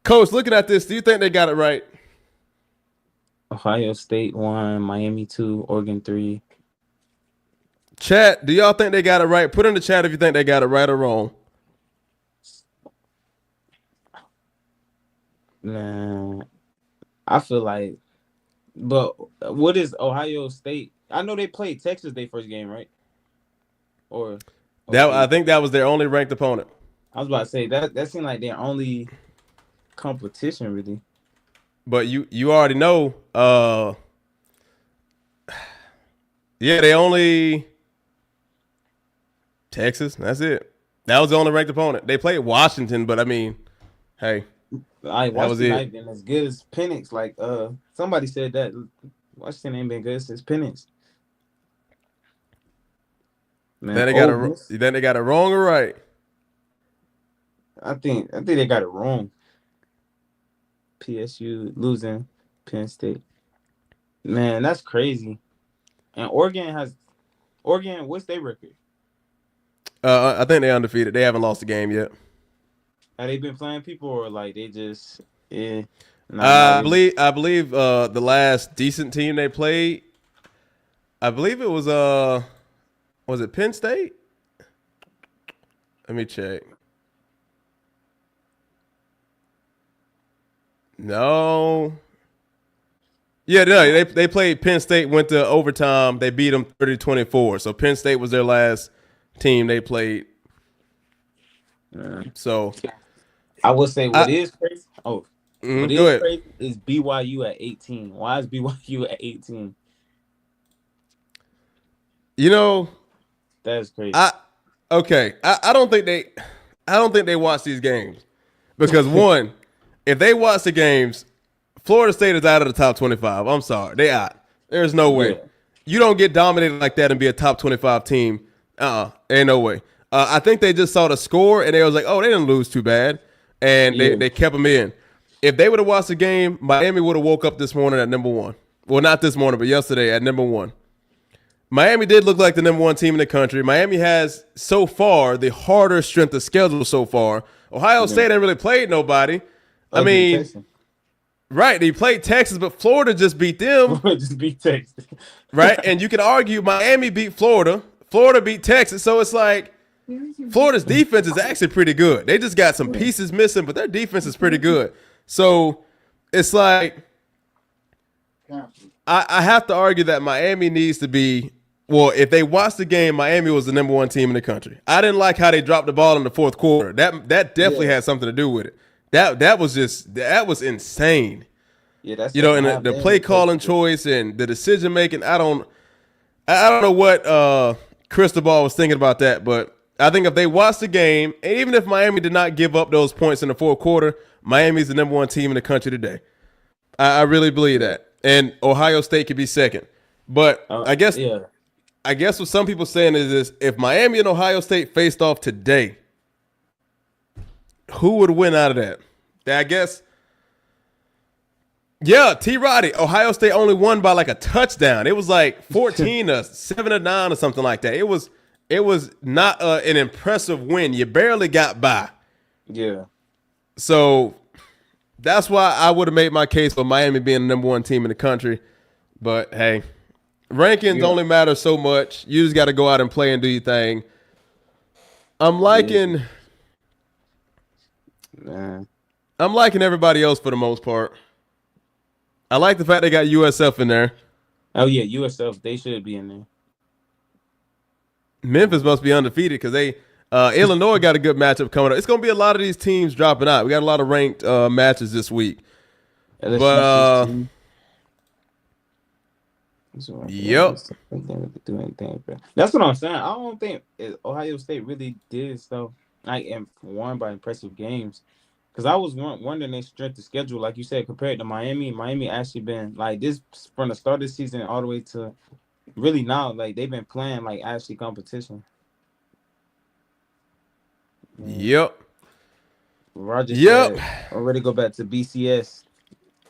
Coach, looking at this, do you think they got it right? Ohio State 1, Miami 2, Oregon 3. Chat, do y'all think they got it right? Put in the chat if you think they got it right or wrong. Nah, I feel like, but what is Ohio State? I know they played Texas their first game, right? Or That I they. think that was their only ranked opponent. I was about to say that seemed like their only competition, really. But you already know, yeah, they only Texas. That's it. That was the only ranked opponent. They played Washington, but I mean, hey, I that was Washington not it. been as good as Penix. Like somebody said that Washington ain't been good since Penix. Man, Then they got Ole it. Miss. Then they got it wrong or right. I think they got it wrong. PSU losing Penn State. Man, that's crazy. And Oregon. What's their record? I think they undefeated. They haven't lost a game yet. Have they been playing people or like they just not I really? believe. I believe the last decent team they played. I believe it was it Penn State? Let me check. No. Yeah, no, they played Penn State, went to overtime. They beat them 30-24. So Penn State was their last team they played. Uh, So I will say what I is crazy. Oh, what go is ahead. crazy is BYU at 18. Why is BYU at 18? You know, That's crazy. I okay. I don't think they watch these games because one, if they watch the games, Florida State is out of the top 25. I'm sorry, they out. There's no way. Yeah, You don't get dominated like that and be a top 25 team. Ain't no way. I think they just saw the score and they was like, oh, they didn't lose too bad, and yeah, they kept them in. If they would have watched the game, Miami would have woke up this morning at number one. Well, not this morning, but yesterday at number one. Miami did look like the number one team in the country. Miami has so far the harder strength of schedule so far. Ohio yeah. State ain't really played nobody. I Other than mean, Texas, right, they played Texas, but Florida just beat them, just beat Texas. right? And you can argue Miami beat Florida. Florida beat Texas. So it's like Florida's defense is actually pretty good. They just got some pieces missing, but their defense is pretty good. So it's like I have to argue that Miami needs to be. Well, if they watch the game, Miami was the number one team in the country. I didn't like how they dropped the ball in the fourth quarter. That definitely had something to do with it. That was insane. Yeah, that's You know, second and half. the They play ain't played calling good. choice and the decision making. I don't know what Cristobal was thinking about that, but I think if they watch the game, and even if Miami did not give up those points in the fourth quarter, Miami's the number one team in the country today. I really believe that, and Ohio State could be second. But Yeah, I guess what some people saying is this: if Miami and Ohio State faced off today, who would win out of that? I guess, yeah, T. Roddy. Ohio State only won by like a touchdown. It was like 14 to 7-9 or something like that. It was not an impressive win. You barely got by. yeah. So that's why I would have made my case for Miami being the number one team in the country. But hey, rankings Yeah. only matter so much. You just got to go out and play and do your thing. I'm liking Man. everybody else for the most part. I like the fact they got USF in there. Oh yeah, USF. They should be in there. Memphis must be undefeated because they Illinois got a good matchup coming up. It's gonna be a lot of these teams dropping out. We got a lot of ranked matches this week. LSU But 16. yep. Do anything, bro. That's what I'm saying. I don't think Ohio State really did stuff like and won by impressive games. Because I was wondering their strength of schedule, like you said, compared to Miami. Miami actually been like this from the start of the season all the way to really now. Like they've been playing like actually competition. Yep. Roger Yep. said, already go back to BCS.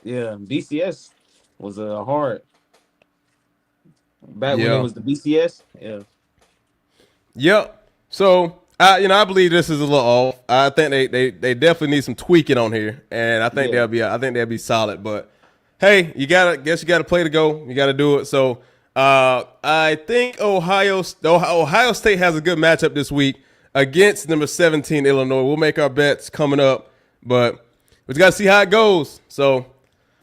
Yeah, BCS was a hard back when it was the BCS. Yeah. Yep. So I believe this is a little off. I think they definitely need some tweaking on here, and I think they'll be solid. But hey, you gotta play to go. You gotta do it. So I think Ohio State has a good matchup this week against number 17 Illinois. We'll make our bets coming up, but we just gotta see how it goes. So, all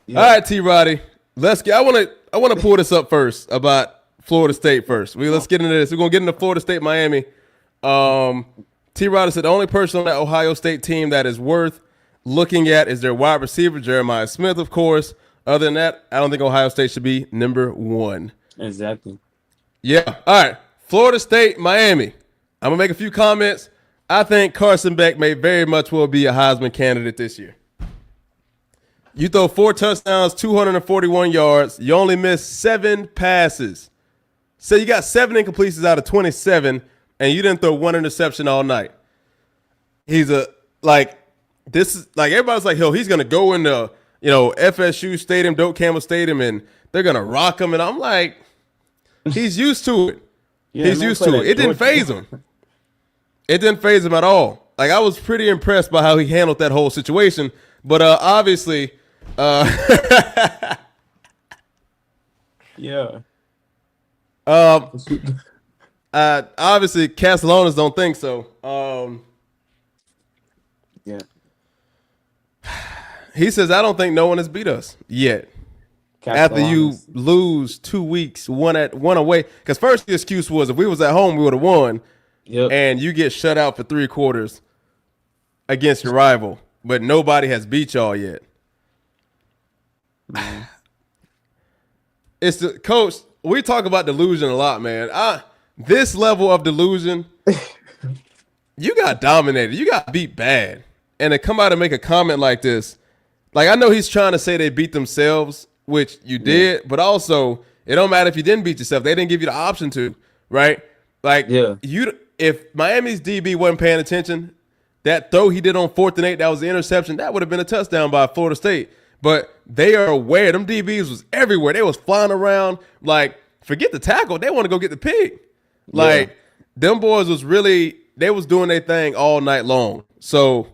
right, T. Roddy, let's get. I want to pull this up first about Florida State first. Let's get into this. We're gonna get into Florida State, Miami. T. Roddy said the only person on that Ohio State team that is worth looking at is their wide receiver, Jeremiah Smith, of course. Other than that, I don't think Ohio State should be number 1. Exactly. Yeah. All right. Florida State, Miami. I'm going to make a few comments. I think Carson Beck may very much well be a Heisman candidate this year. You throw 4 touchdowns, 241 yards. You only missed 7 passes. So you got 7 incompletions out of 27, and you didn't throw 1 interception all night. Everybody's like, he's going to go into, FSU Stadium, Doak Campbell Stadium, and they're going to rock him. And I'm like, he's used to it. He's used to it. It didn't faze him. It didn't faze him at all. Like, I was pretty impressed by how he handled that whole situation. But obviously, yeah. Obviously, Castellanos don't think so. Yeah. He says, I don't think no one has beat us yet. After you lose 2 weeks, one away. Because first the excuse was if we was at home, we would have won. Yep. And you get shut out for 3 quarters against your rival. But nobody has beat y'all yet. Man. It's the coach. We talk about delusion a lot, man. This level of delusion, you got dominated. You got beat bad. And to come out and make a comment like this, like I know he's trying to say they beat themselves, which you did, but also it don't matter if you didn't beat yourself. They didn't give you the option to, right? Like if Miami's DB wasn't paying attention, that throw he did on 4th and 8, that was the interception, that would have been a touchdown by Florida State. But they are aware. Them DBs was everywhere. They was flying around. Like, forget the tackle. They want to go get the pig. Like, them boys was really, they was doing their thing all night long. So,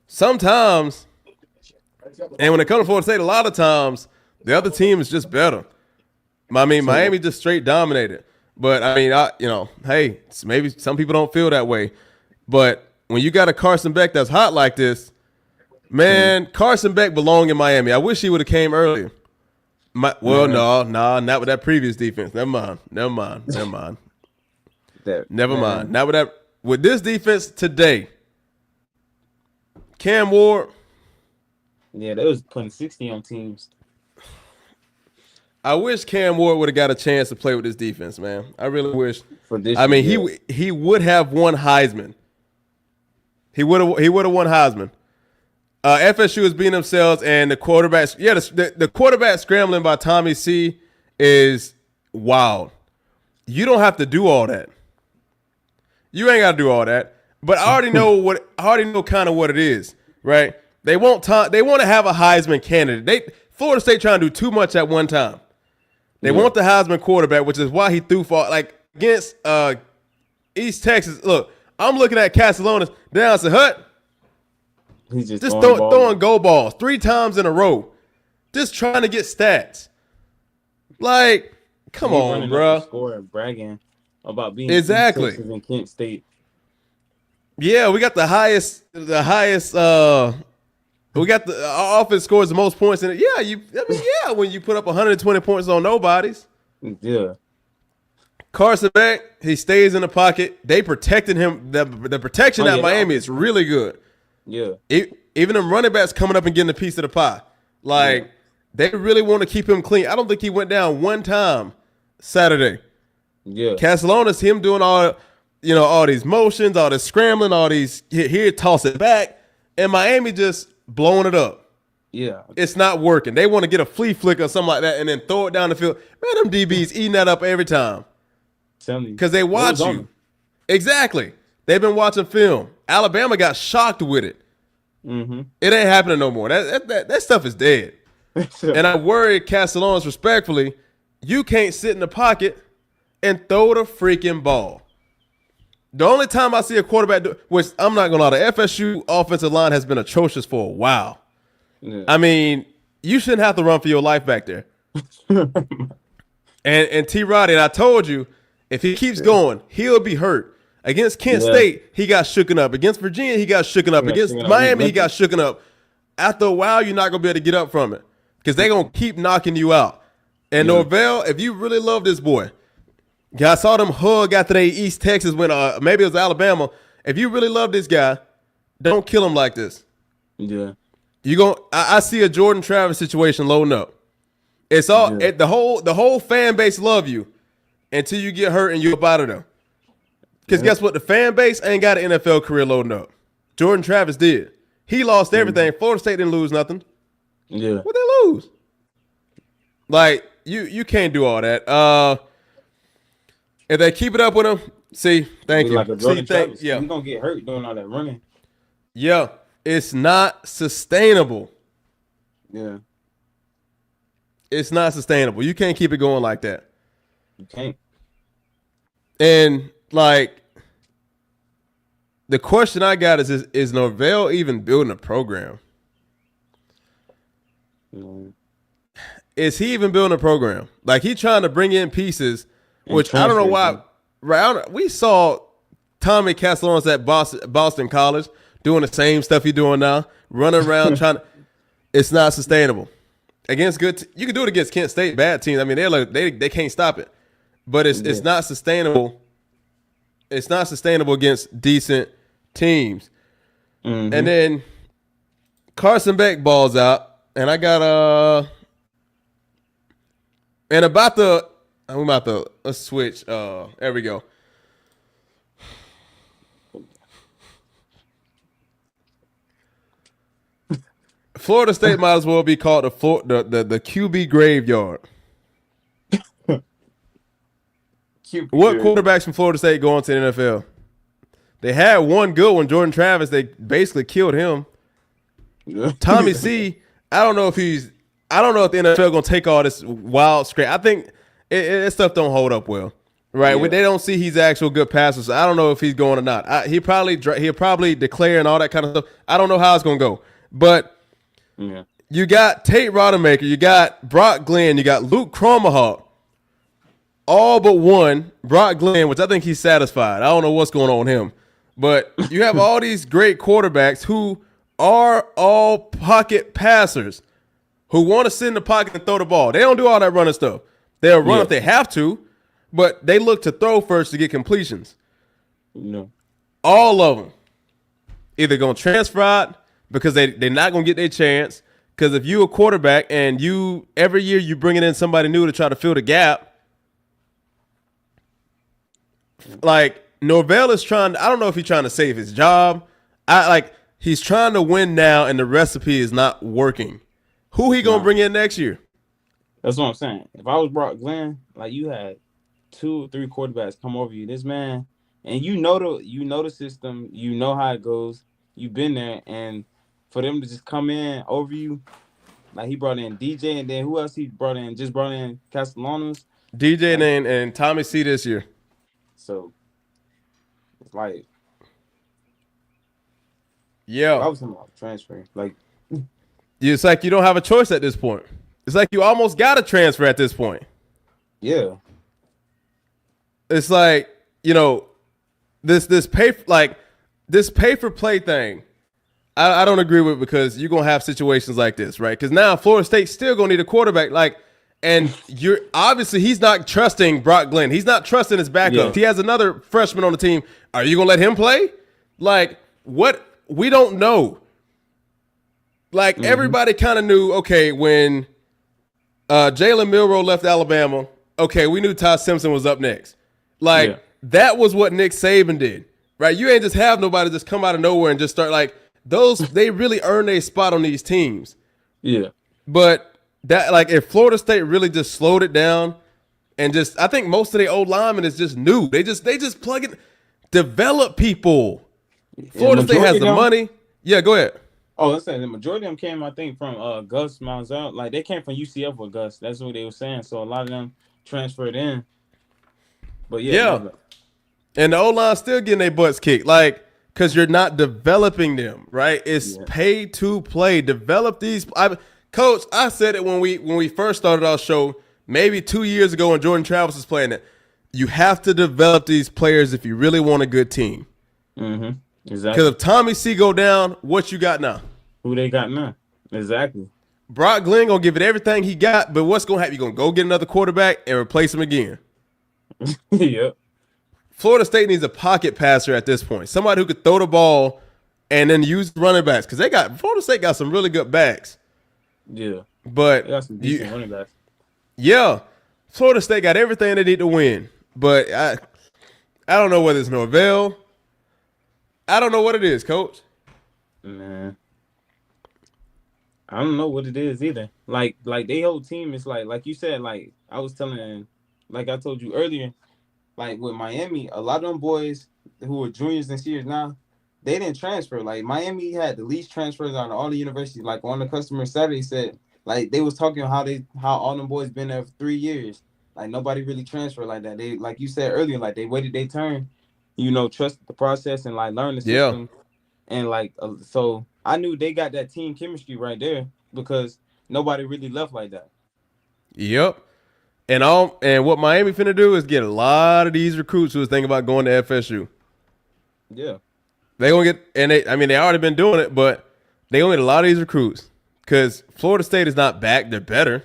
sometimes, and when it comes to Florida State, a lot of times, the other team is just better. I mean, Miami just straight dominated. But, I mean, hey, maybe some people don't feel that way. But when you got a Carson Beck that's hot like this, man, Carson Beck belonged in Miami. I wish he would have came earlier. Not with that previous defense. Never mind. Not with that. With this defense today, Cam Ward. Yeah, they was putting 60 on teams. I wish Cam Ward would have got a chance to play with this defense, man. I really wish. He would have won Heisman. He would have won Heisman. FSU is beating themselves, and the quarterback. Yeah, the quarterback scrambling by Tommy C is wild. You don't have to do all that. You ain't got to do all that. But I already know kind of what it is, right? They want to have a Heisman candidate. Florida State trying to do too much at one time. They want the Heisman quarterback, which is why he threw for against East Texas. Look, I'm looking at Castellanos down to Hut. He's just throwing go balls 3 times in a row, just trying to get stats. Like, come on, bro. Score and bragging about being exactly in Kent State. Yeah, we got the highest. We got our offense scores the most points in it. Yeah, when you put up 120 points on nobody's. Yeah. Carson Beck, he stays in the pocket. They protected him. The protection at Miami is really good. Yeah. Even them running backs coming up and getting a piece of the pie. They really want to keep him clean. I don't think he went down one time Saturday. Yeah. Castellanos, him doing all these motions, all this scrambling, all these here, toss it back, and Miami just blowing it up. Yeah. It's not working. They want to get a flea flick or something like that and then throw it down the field. Man, them DBs eating that up every time. Because they watch you. Exactly. They've been watching film. Alabama got shocked with it. Mm-hmm. It ain't happening no more. That stuff is dead. And I worry, Castellanos, respectfully, you can't sit in the pocket and throw the freaking ball. The only time I see a quarterback which I'm not gonna lie, the FSU offensive line has been atrocious for a while. Yeah. I mean, you shouldn't have to run for your life back there. and T. Roddy, and I told you, if he keeps going, he'll be hurt. Against Kent State, he got shooken up. Against Virginia, he got shooken up. Against Miami, he got shooken up. After a while, you're not gonna be able to get up from it because they're gonna keep knocking you out. And Norvell, if you really love this boy. I saw them hug after they East Texas when maybe it was Alabama. If you really love this guy, don't kill him like this. Yeah. I see a Jordan Travis situation loading up. It's all the whole fan base love you until you get hurt and you're up out of them. Because guess what? The fan base ain't got an NFL career loading up. Jordan Travis did. He lost everything. Florida State didn't lose nothing. Yeah. What they lose? Like you can't do all that. If they keep it up with him, thank you. Like a Jordan Travis. Yeah. He's going to get hurt doing all that running. Yeah. It's not sustainable. Yeah. It's not sustainable. You can't keep it going like that. You can't. And, like, the question I got is Norvell even building a program? Mm. Is he even building a program? Like, he trying to bring in pieces, which I don't know why. Right, we saw Tommy Castellanos at Boston College doing the same stuff he's doing now, running around trying to. It's not sustainable. Against good, you can do it against Kent State bad teams. I mean, they can't stop it, but it's not sustainable. It's not sustainable against decent teams. Mm-hmm. And then Carson Beck balls out, and I got and let's switch. There we go. Florida State might as well be called the QB graveyard. What quarterbacks from Florida State going to the NFL? They had one good one, Jordan Travis. They basically killed him. Tommy C. I don't know if the NFL gonna take all this wild scrape. I think it stuff don't hold up well, right? Yeah. They don't see he's actual good passer. So I don't know if he's going or not. He'll probably declare and all that kind of stuff. I don't know how it's gonna go, but you got Tate Rodemaker, you got Brock Glenn, you got Luke Cromahawk. All but one, Brock Glenn, which I think he's satisfied. I don't know what's going on with him. But you have all these great quarterbacks who are all pocket passers who want to sit in the pocket and throw the ball. They don't do all that running stuff. They'll run if they have to, but they look to throw first to get completions. No. All of them either going to transfer out because they're not going to get their chance. Because if you a quarterback and every year you bringing in somebody new to try to fill the gap, like Norvell is trying. I don't know if he's trying to save his job. He's trying to win now, and the recipe is not working. Who he gonna bring in next year? That's what I'm saying. If I was Brock Glenn, like you had 2 or 3 quarterbacks come over you, this man, and you know the system, you know how it goes. You've been there, and for them to just come in over you, like he brought in DJ, and then who else he brought in? Just brought in Castellanos, DJ and Tommy C this year. So it's like, yeah, I was thinking about transferring. Like, it's like you don't have a choice at this point. It's like you almost got to transfer at this point. Yeah, it's like this pay for play thing. I don't agree with it because you're gonna have situations like this, right? Because now Florida State's still gonna need a quarterback, and you're obviously he's not trusting Brock Glenn. He's not trusting his backup. Yeah. He has another freshman on the team. Are you gonna let him play? Like what? We don't know. Like everybody kind of knew. Okay, when Jalen Milroe left Alabama, okay, we knew Ty Simpson was up next. That was what Nick Saban did, right? You ain't just have nobody just come out of nowhere and just start like those. They really earn a spot on these teams. Yeah, but. That if Florida State really just slowed it down and I think most of the old linemen is just new. They just plug it, develop people. Florida State has the money. Yeah, go ahead. Oh, let's say the majority of them came, I think, from Gus Malzahn. Like they came from UCF with Gus. That's what they were saying. So a lot of them transferred in. But yeah. And the O-line still getting their butts kicked. Like, because you're not developing them, right? It's pay to play. Develop these. Coach, I said it when we first started our show, maybe 2 years ago when Jordan Travis was playing it. You have to develop these players if you really want a good team. Mm-hmm. Exactly. Because if Tommy C go down, what you got now? Who they got now? Exactly. Brock Glenn gonna give it everything he got, but what's gonna happen? You gonna go get another quarterback and replace him again? Yep. Florida State needs a pocket passer at this point. Somebody who could throw the ball and then use running backs. Because Florida State got some really good backs. Yeah. But They got some decent running backs. Yeah. Florida State got everything they need to win. But I don't know whether it's Norvell. I don't know what it is, Coach. Man. I don't know what it is either. Like they whole team is like you said, like I was telling, like I told you earlier, like with Miami, a lot of them boys who are juniors and seniors now, they didn't transfer. Like Miami had the least transfers out of all the universities. Like on the customer Saturday said, like they was talking how all them boys been there for 3 years. Like nobody really transferred like that. They, like you said earlier, like they waited their turn, trust the process and like learn the system. And like so I knew they got that team chemistry right there because nobody really left like that. Yep. And what Miami finna do is get a lot of these recruits who was thinking about going to FSU. Yeah. They gonna get, and they already been doing it, but they gonna get a lot of these recruits because Florida State is not back. They're better.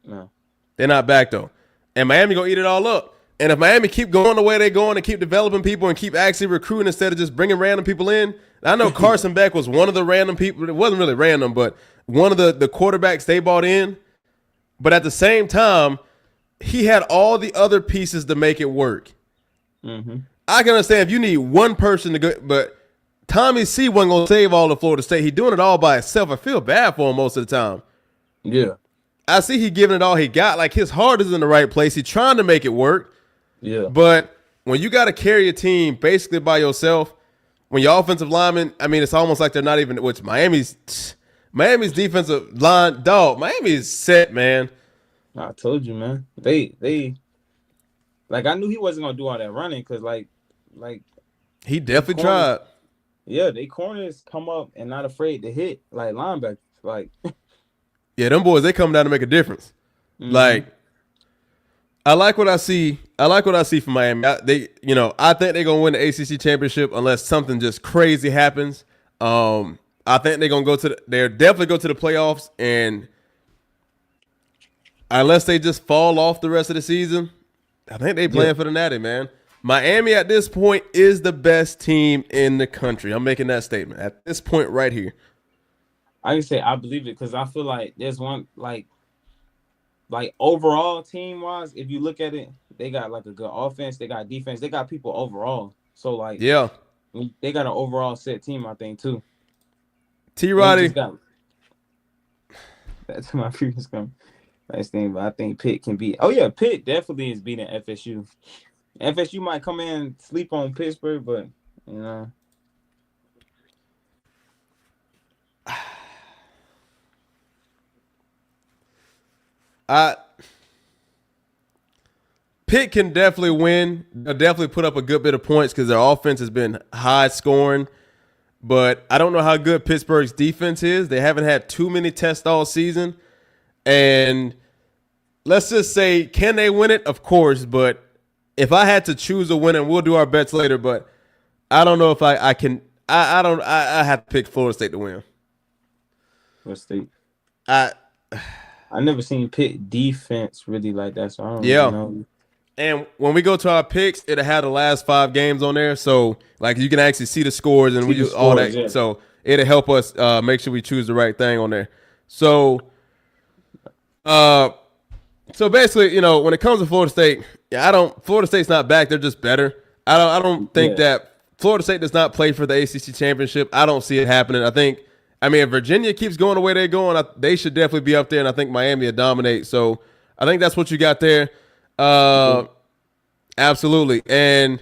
No. They're not back though, and Miami gonna eat it all up. And if Miami keep going the way they're going and keep developing people and keep actually recruiting instead of just bringing random people in, I know Carson Beck was one of the random people. It wasn't really random, but one of the quarterbacks they bought in. But at the same time, he had all the other pieces to make it work. Mm-hmm. I can understand if you need one person to go, but Tommy C wasn't going to save all of Florida State. He's doing it all by himself. I feel bad for him most of the time. Yeah. I see he giving it all he got. Like his heart is in the right place. He's trying to make it work. Yeah. But when you got to carry a team basically by yourself, when your offensive linemen, I mean, it's almost like they're not even, which Miami's defensive line, dog, Miami's set, man. I told you, man. They like I knew he wasn't gonna do all that running because like he definitely tried. Yeah, they corners come up and not afraid to hit like linebackers. Like yeah, them boys, they come down to make a difference. Mm-hmm. Like I like what I see. I like what I see from Miami. I think they're gonna win the ACC championship unless something just crazy happens. I think they're gonna they'll definitely go to the playoffs, and unless they just fall off the rest of the season, I think they playing for the Natty, man. Miami at this point is the best team in the country. I'm making that statement at this point right here. I can say I believe it because I feel like there's one like overall team wise, if you look at it, they got like a good offense, they got defense, they got people overall. So like they got an overall set team, I think too. T-Roddy. That's my previous comment. Last thing, but I think Pitt can beat. Oh yeah, Pitt definitely is beating FSU. FSU might come in and sleep on Pittsburgh, but Pitt can definitely win. They'll definitely put up a good bit of points because their offense has been high scoring. But I don't know how good Pittsburgh's defense is. They haven't had too many tests all season. And let's just say, can they win it? Of course. But if I had to choose a winner, we'll do our bets later. But I don't know if I can. I have to pick Florida State to win. What state? I never seen Pitt defense really like that, so I don't really know. And when we go to our picks, it'll have the last 5 games on there. So, like, you can actually see the scores and we do all that. Yeah. So, it'll help us make sure we choose the right thing on there. So, basically, when it comes to Florida State, Florida State's not back. They're just better. I don't think that Florida State does not play for the ACC championship. I don't see it happening. If Virginia keeps going the way they're going, they should definitely be up there, and I think Miami will dominate. So, I think that's what you got there. Absolutely. And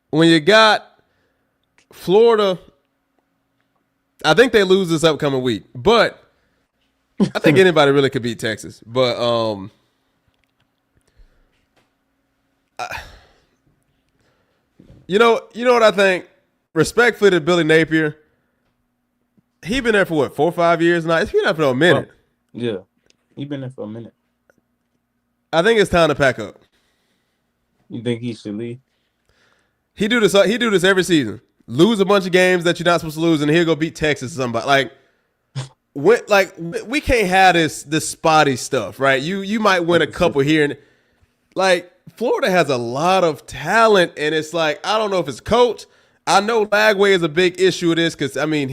when you got Florida, I think they lose this upcoming week, but I think anybody really could beat Texas. But You know what I think? Respectfully to Billy Napier, he been there for what, 4 or 5 years now? He's been there for a minute. Yeah, he been there for a minute. I think it's time to pack up. You think he should leave? He do this every season. Lose a bunch of games that you're not supposed to lose, and he'll go beat Texas or somebody. We can't have this spotty stuff, right? You might win a couple here, and like Florida has a lot of talent, and it's like I don't know if it's coach. I know Lagway is a big issue with this because I mean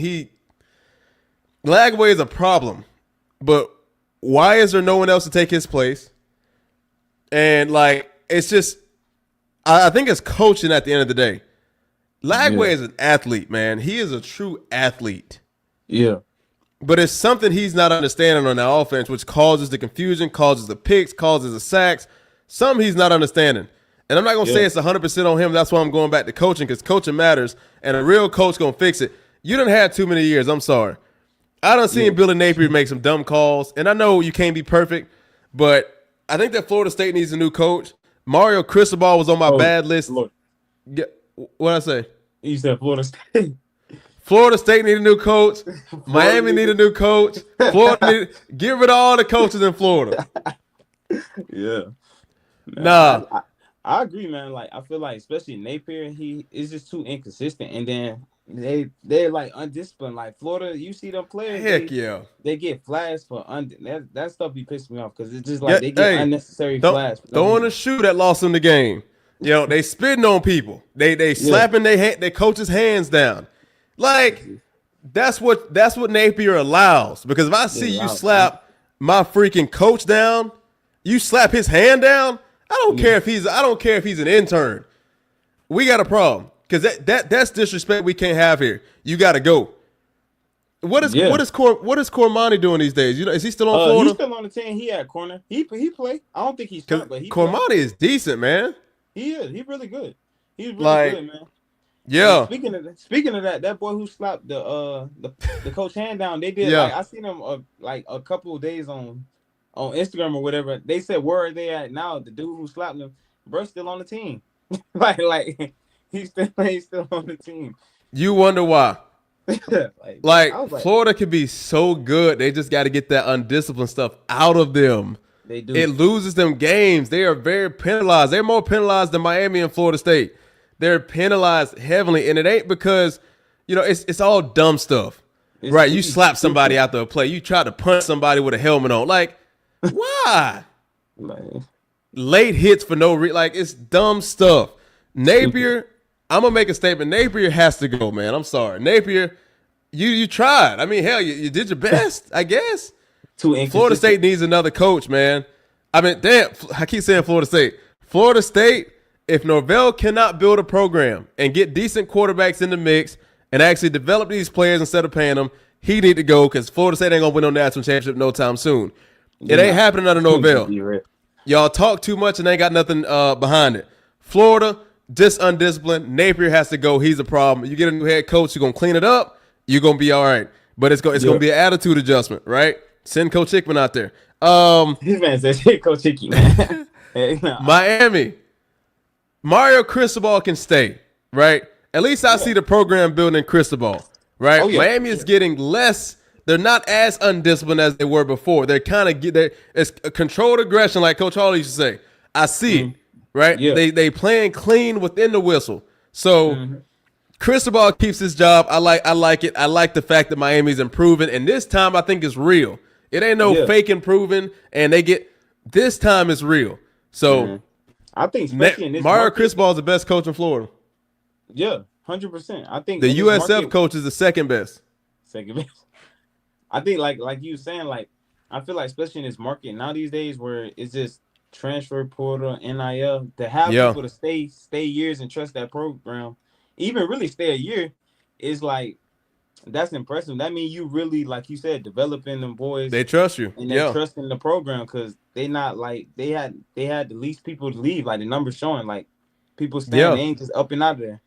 Lagway is a problem, but why is there no one else to take his place? And like it's just, I think it's coaching at the end of the day. Lagway is an athlete, man. He is a true athlete. Yeah. But it's something he's not understanding on that offense, which causes the confusion, causes the picks, causes the sacks. Something he's not understanding. And I'm not going to say it's 100% on him. That's why I'm going back to coaching, because coaching matters, and a real coach going to fix it. You done had too many years. I'm sorry. I done seen Billy Napier make some dumb calls, and I know you can't be perfect, but I think that Florida State needs a new coach. Mario Cristobal was on my bad list. Yeah, what'd I say? You said Florida State. Florida State need a new coach. Miami need a new coach. Florida get rid of all the coaches in Florida. Yeah. Man, Nah. I agree, man. Like I feel like especially Napier, he is just too inconsistent, and then they're like undisciplined. Like Florida, you see them players. Heck they get flags for that stuff be pissing me off because it's just like they get unnecessary flags. Throwing a shoe that lost them the game. You know, they spitting on people. They slapping their coach's hands down. Like that's what Napier allows. Because if I see you slap my freaking coach down, you slap his hand down. I don't care if he's an intern. We got a problem because that's disrespect we can't have here. You got to go. What is Cormani doing these days? You know, is he still on Florida? He's still on the team. He at corner. He play. I don't think he's starting, but Cormani is decent, man. He is. He's really good. He's really good, man. Yeah. Speaking of that boy who slapped the coach hand down, they did. Like I seen him like a couple of days on Instagram or whatever. They said where are they at now? The dude who slapped him, bro's still on the team. like he's still on the team. You wonder why? like Florida could be so good. They just got to get that undisciplined stuff out of them. They do. It loses them games. They are very penalized. They're more penalized than Miami and Florida State. They're penalized heavily, and it ain't because, you know, it's all dumb stuff. Right? You slap somebody after a play. You try to punch somebody with a helmet on. Like, why? Late hits for no reason. Like, it's dumb stuff. Napier, I'm going to make a statement. Napier has to go, man. I'm sorry. Napier, you tried. I mean, hell, you did your best, I guess. Florida State needs another coach, man. I mean, damn, I keep saying Florida State. Florida State, if Norvell cannot build a program and get decent quarterbacks in the mix and actually develop these players instead of paying them, he need to go because Florida State ain't going to win no national championship no time soon. It ain't happening under Norvell. Y'all talk too much and ain't got nothing behind it. Florida, just undisciplined. Napier has to go. He's a problem. You get a new head coach, you're going to clean it up, you're going to be all right. But it's going to be an attitude adjustment, right? Send Coach Hickman out there. This man says Coach Hickey, man. Miami. Mario Cristobal can stay, right? At least I see the program building Cristobal, right? Miami is getting less. They're not as undisciplined as they were before. They're kind of it's a controlled aggression, like Coach Hall used to say. I see it, right? Yeah. They playing clean within the whistle. So Cristobal keeps his job. I like it. I like the fact that Miami's improving, and this time I think it's real. It ain't no fake improving, and this time it's real. So I think especially in this Mario Cristobal is the best coach in Florida. Yeah, 100%. I think the USF coach is the second best. I think like you saying, like I feel like especially in this market now these days where it's just transfer portal, NIL, to have people to stay years and trust that program, even really stay a year, is like that's impressive. That means you really, like you said, developing them boys. They trust you, and they trust in the program because they not like they had the least people to leave. Like the numbers showing, like people staying, they ain't just up and out of there.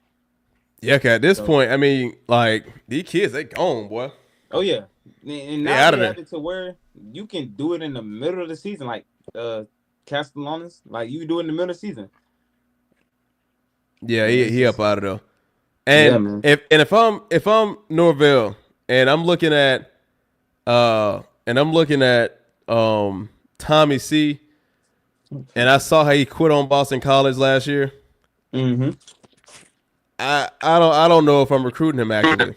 Yeah, okay, at this point, I mean, like these kids, they gone, boy. Oh yeah, and now they have it to where you can do it in the middle of the season, like Castellanos, like you do it in the middle of the season. Yeah, Yeah, he up out of there. yeah, And man. if I'm Norvell and I'm looking at Tommy C, and I saw how he quit on Boston College last year. Mm-hmm. I don't know if I'm recruiting him actively.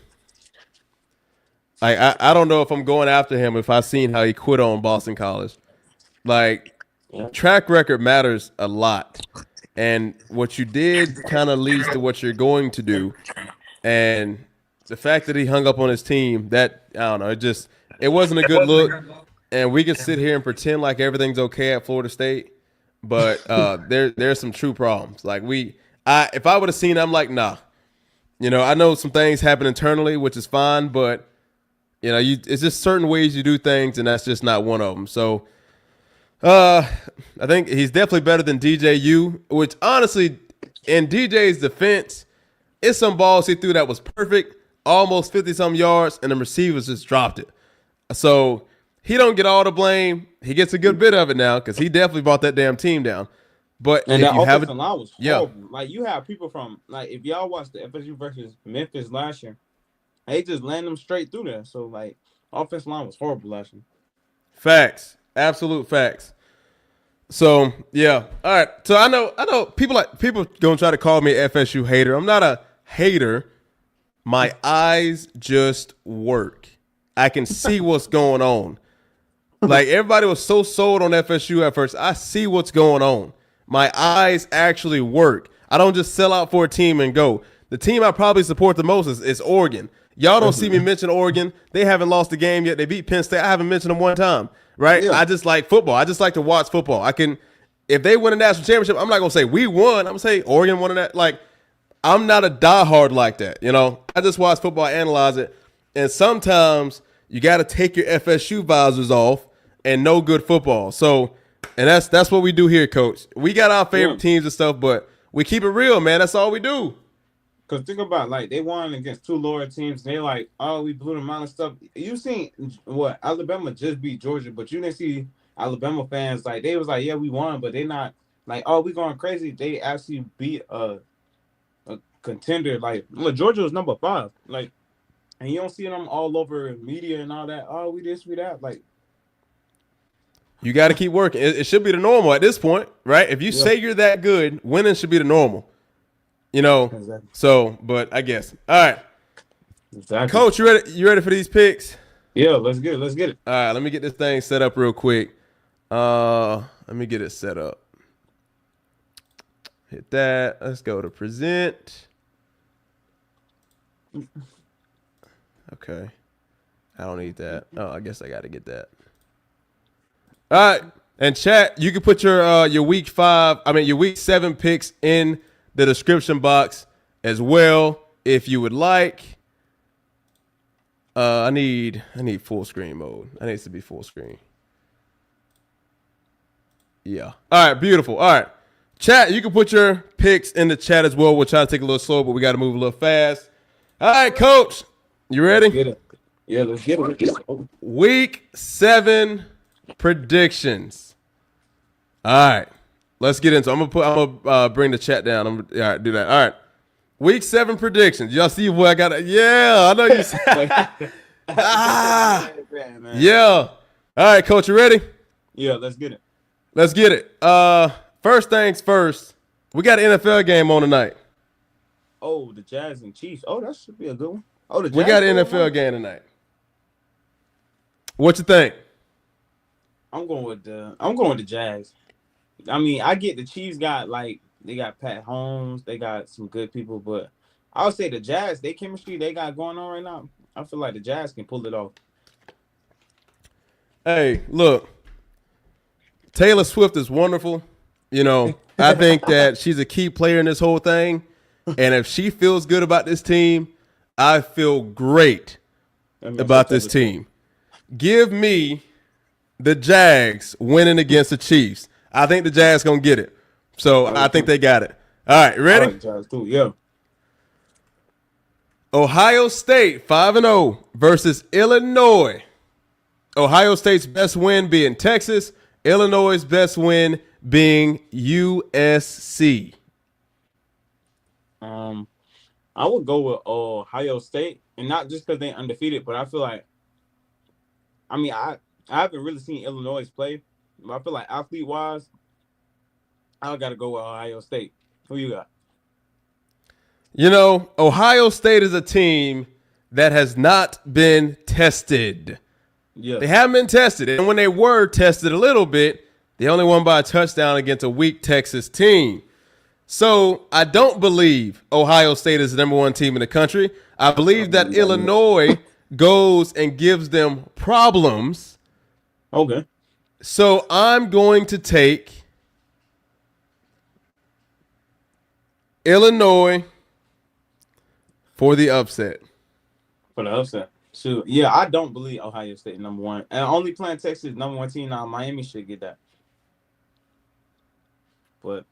Like I don't know if I'm going after him if I seen how he quit on Boston College. Like Yeah. track record matters a lot. And what you did kind of leads to what you're going to do. And the fact that he hung up on his team, that I don't know, it wasn't a good look. And we could sit here and pretend like everything's okay at Florida State, but there's some true problems. Like if I would have seen it, I'm like, nah. I know some things happen internally, which is fine, but it's just certain ways you do things, and that's just not one of them. So I think he's definitely better than DJU, which honestly, in DJ's defense, it's some balls he threw that was perfect, almost 50-some yards, and the receivers just dropped it. So he don't get all the blame. He gets a good bit of it now because he definitely brought that damn team down. But And if that you have offensive line was yeah, horrible. Like you have people from like if y'all watched the FSU versus Memphis last year, they just land them straight through there. So like offensive line was horrible last year. facts, absolute facts. So yeah, all right. So I know people gonna try to call me an FSU hater. I'm not a hater. My eyes just work. I can see what's going on. Like everybody was so sold on FSU at first. I see what's going on. My eyes actually work. I don't just sell out for a team and go. The team I probably support the most is Oregon. Y'all don't see me mention Oregon. They haven't lost a game yet. They beat Penn State. I haven't mentioned them one time. Right? Yeah. I just like football. I just like to watch football. If they win a national championship, I'm not gonna say we won. I'm gonna say Oregon won that. Like, I'm not a diehard like that. I just watch football, analyze it, and sometimes you got to take your FSU visors off and know good football. So, and that's what we do here, Coach. We got our favorite teams and stuff, but we keep it real, man. That's all we do. Cause think about like they won against two lower teams. And they like, oh, we blew them out and stuff. You seen what Alabama just beat Georgia, but you didn't see Alabama fans like they was like, yeah, we won, but they not like, oh, we going crazy. They actually beat a contender. Like Georgia was number 5. Like, and you don't see them all over media and all that. Oh, we this, we that. Like, you got to keep working. It should be the normal at this point, right? If you say you're that good, winning should be the normal. Exactly. So, but I guess. All right. Exactly. Coach, you ready for these picks? Yeah, let's get it. Let's get it. All right, let me get this thing set up real quick. Let me get it set up. Hit that. Let's go to present. Okay. I don't need that. Oh, I guess I got to get that. All right. And chat, you can put your week 7 picks in the description box as well if you would like. I need full screen mode. I need it to be full screen. Yeah. All right, beautiful. All right. Chat, you can put your picks in the chat as well. We'll try to take a little slow, but we got to move a little fast. All right, Coach. You ready? Let's get it. Yeah, let's get it. Week 7 predictions. All right. Let's get into it. I'm gonna bring the chat down. All right, do that. All right. Week 7 predictions. Y'all see what I got? Yeah, I know you said. Yeah. All right, Coach, you ready? Yeah, let's get it. Let's get it. First things first. We got an NFL game on tonight. Oh, the Jazz and Chiefs. Oh, that should be a good one. Oh, the Jazz We got an NFL game tonight. What you think? I'm going with the Jazz. I mean, I get the Chiefs they got Pat Holmes, they got some good people, but I would say the Jazz, they chemistry they got going on right now. I feel like the Jazz can pull it off. Hey, look. Taylor Swift is wonderful. I think that she's a key player in this whole thing. And if she feels good about this team, I feel great about this team. Give me the Jags winning against the Chiefs. I think the Jags going to get it. So I think they got it. All right, ready? I like Jazz too. Yeah. Ohio State 5-0 versus Illinois. Ohio State's best win being Texas. Illinois' best win being USC. Um, I would go with Ohio State, and not just because they undefeated, but I feel like I haven't really seen Illinois play, but I feel like athlete wise, I gotta go with Ohio State. Who you got? You know, Ohio State is a team that has not been tested. They Yes. haven't been tested. And when they were tested a little bit, they only won by a touchdown against a weak Texas team. So I don't believe Ohio State is the number one team in the country. I believe that Illinois goes and gives them problems. Okay. So I'm going to take Illinois for the upset. For the upset. Shoot. Yeah, I don't believe Ohio State number one. And only playing Texas number one team now. Miami should get that. But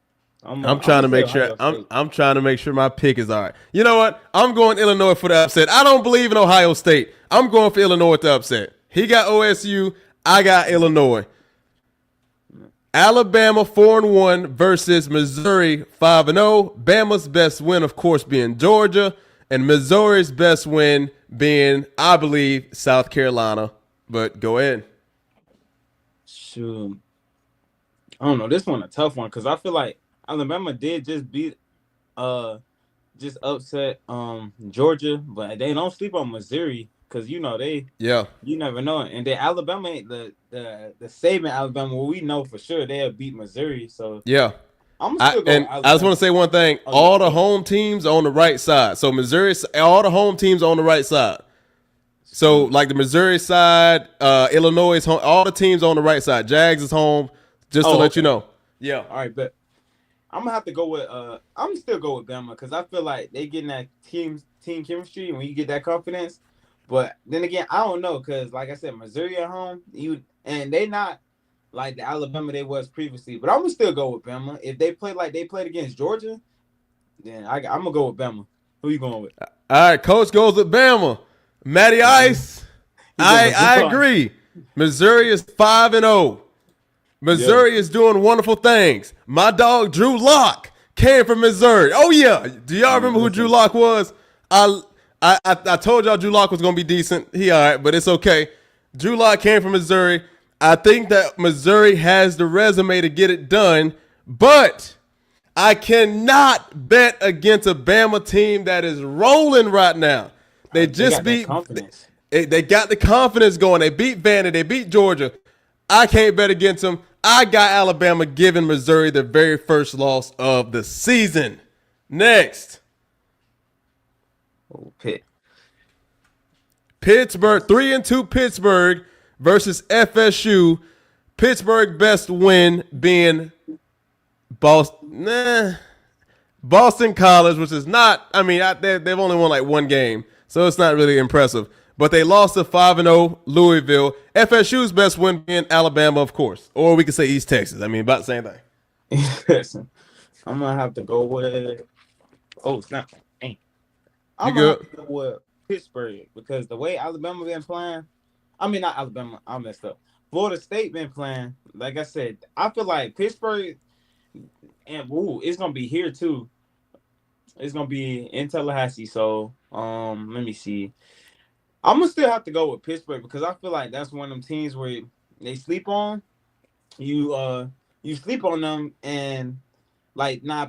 I'm trying to make sure I'm trying to make sure my pick is all right. You know what? I'm going Illinois for the upset. I don't believe in Ohio State. I'm going for Illinois with the upset. He got OSU. I got Illinois. Alabama 4-1 versus Missouri 5-0. Bama's best win, of course, being Georgia, and Missouri's best win being, I believe, South Carolina. But go ahead. Shoot. I don't know. This one a tough one because I feel like Alabama did just upset Georgia, but they don't sleep on Missouri because you never know. And then Alabama ain't the saving Alabama. Well, we know for sure they'll beat Missouri. So Yeah. I'm still going. I just want to say one thing. All the home teams are on the right side. So Missouri, all the home teams are on the right side. So like the Missouri side, Illinois is home. All the teams are on the right side. Jags is home. Just to let you know. Yeah. All right, but I'm gonna have to go with I'm still go with Bama because I feel like they getting that team chemistry when you get that confidence. But then again, I don't know because like I said, Missouri at home, and they not like the Alabama they was previously. But I'm gonna still go with Bama. If they play like they played against Georgia, then I'm gonna go with Bama. Who you going with? All right, coach goes with Bama. Matty Ice. I agree. Missouri is 5-0. Missouri is doing wonderful things. My dog Drew Lock came from Missouri. Oh yeah, do y'all remember who Drew Lock was? I told y'all Drew Lock was gonna be decent. He all right, but it's okay. Drew Lock came from Missouri. I think that Missouri has the resume to get it done, but I cannot bet against a Bama team that is rolling right now. They just beat. They got the confidence going. They beat Vandy. They beat Georgia. I can't bet against them. I got Alabama giving Missouri the very first loss of the season. Next. Pittsburgh, 3-2 Pittsburgh versus FSU. Pittsburgh best win being Boston College, which is not, they've only won like one game, so it's not really impressive. But they lost to 5-0 Louisville. FSU's best win being Alabama, of course. Or we could say East Texas. About the same thing. Listen, I'm going to have to go with snap. I'm going to have to go with Pittsburgh because the way Alabama been playing, not Alabama, I messed up. Florida State been playing, like I said, I feel like Pittsburgh, and it's going to be here too. It's going to be in Tallahassee. So, let me see. I'm gonna still have to go with Pittsburgh because I feel like that's one of them teams where they sleep on. You sleep on them and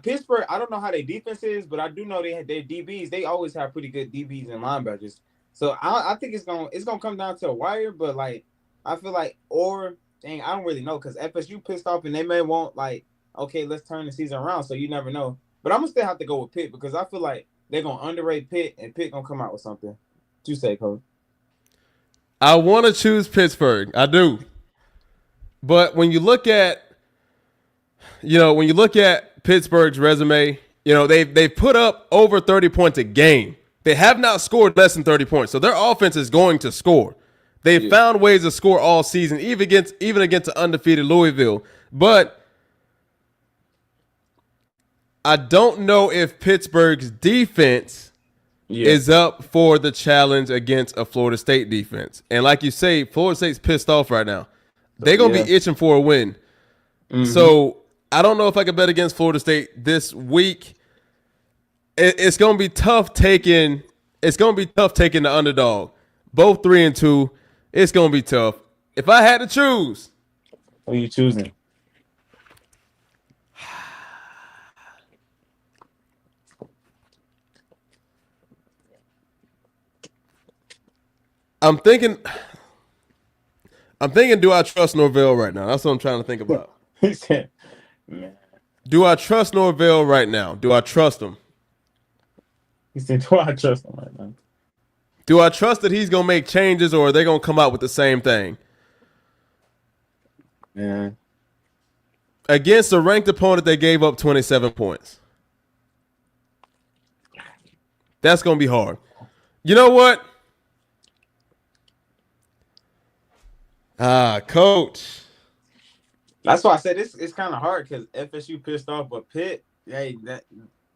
Pittsburgh. I don't know how their defense is, but I do know their DBs. They always have pretty good DBs and linebackers. So I think it's gonna come down to a wire. But I feel like I don't really know because FSU pissed off and they may want okay, let's turn the season around. So you never know. But I'm gonna still have to go with Pitt because I feel like they're gonna underrate Pitt and Pitt gonna come out with something. You say, Coach? I want to choose Pittsburgh. I do. But when you look at Pittsburgh's resume, they've put up over 30 points a game. They have not scored less than 30 points. So their offense is going to score. They've found ways to score all season, even against an undefeated Louisville. But I don't know if Pittsburgh's defense is up for the challenge against a Florida State defense. And like you say, Florida State's pissed off right now. They're going to be itching for a win. Mm-hmm. So I don't know if I could bet against Florida State this week. it's gonna be tough taking. It's gonna be tough taking the underdog. Both 3-2. It's gonna be tough. If I had to choose, Who are you choosing? I'm thinking. Do I trust Norvell right now? That's what I'm trying to think about. He said, "Man." Do I trust Norvell right now? Do I trust him? He said, "Do I trust him right now?" Do I trust that he's gonna make changes, or are they gonna come out with the same thing Yeah. against a ranked opponent? They gave up 27 points. That's gonna be hard. You know what? Coach. That's why I said it's kind of hard because FSU pissed off, but Pitt, hey, that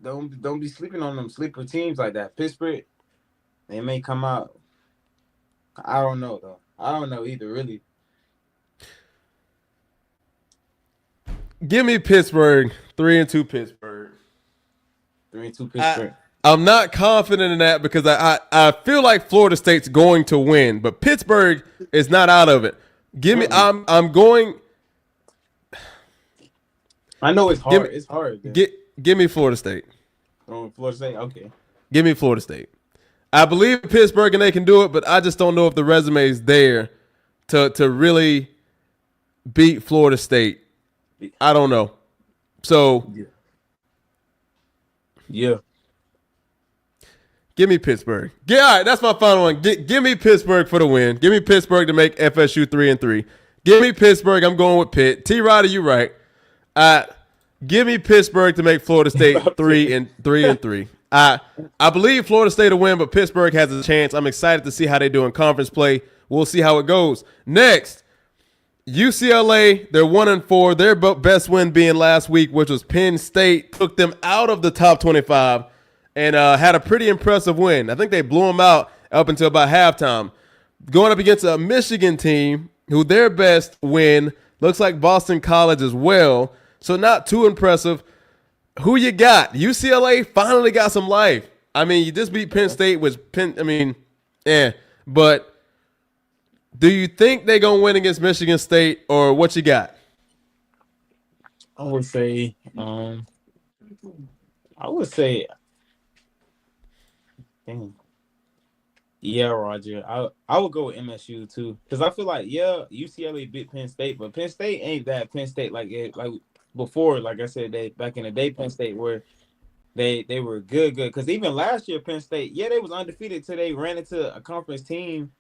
don't be sleeping on them sleeper teams like that. Pittsburgh, they may come out. I don't know though. I don't know either. Really, Give me Pittsburgh. 3-2 Pittsburgh. 3-2 Pittsburgh. I'm not confident in that because I feel like Florida State's going to win, but Pittsburgh is not out of it. Give me. I'm going. I know it's hard. It's hard. Give me Florida State. Oh, Florida State. Okay. Give me Florida State. I believe in Pittsburgh and they can do it, but I just don't know if the resume is there to really beat Florida State. I don't know. So yeah. Give me Pittsburgh. Yeah, all right, that's my final one. Give me Pittsburgh for the win. Give me Pittsburgh to make FSU 3-3. Give me Pittsburgh. I'm going with Pitt. T-Ryder, you right. Give me Pittsburgh to make Florida State 3-3. I believe Florida State will win, but Pittsburgh has a chance. I'm excited to see how they do in conference play. We'll see how it goes. Next, UCLA, they're 1-4. Their best win being last week, which was Penn State, took them out of the top 25 and had a pretty impressive win. I think they blew them out up until about halftime. Going up against a Michigan team who their best win looks like Boston College as well. So not too impressive. Who you got? UCLA finally got some life. I mean, you just beat Penn State, But do you think they're going to win against Michigan State, or what you got? I would say, dang. Yeah, Roger. I would go with MSU too, because I feel like UCLA beat Penn State, but Penn State ain't that Penn State like before. Like I said, they back in the day, Penn State were they were good. Because even last year, Penn State, they was undefeated till they ran into a conference team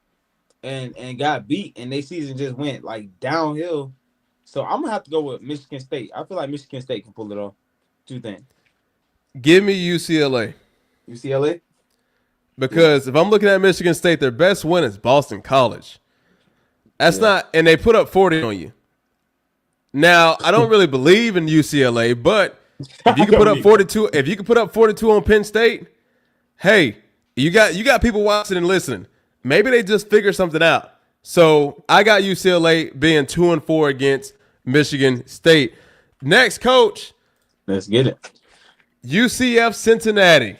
and got beat, and their season just went like downhill. So I'm gonna have to go with Michigan State. I feel like Michigan State can pull it off. What do you think? Give me UCLA. UCLA? Because if I'm looking at Michigan State, their best win is Boston College. That's not, and they put up 40 on you. Now, I don't really believe in UCLA, but if you can put up 42, on Penn State, hey, you got people watching and listening. Maybe they just figure something out. So I got UCLA being 2-4 against Michigan State. Next, coach. Let's get it. UCF Cincinnati.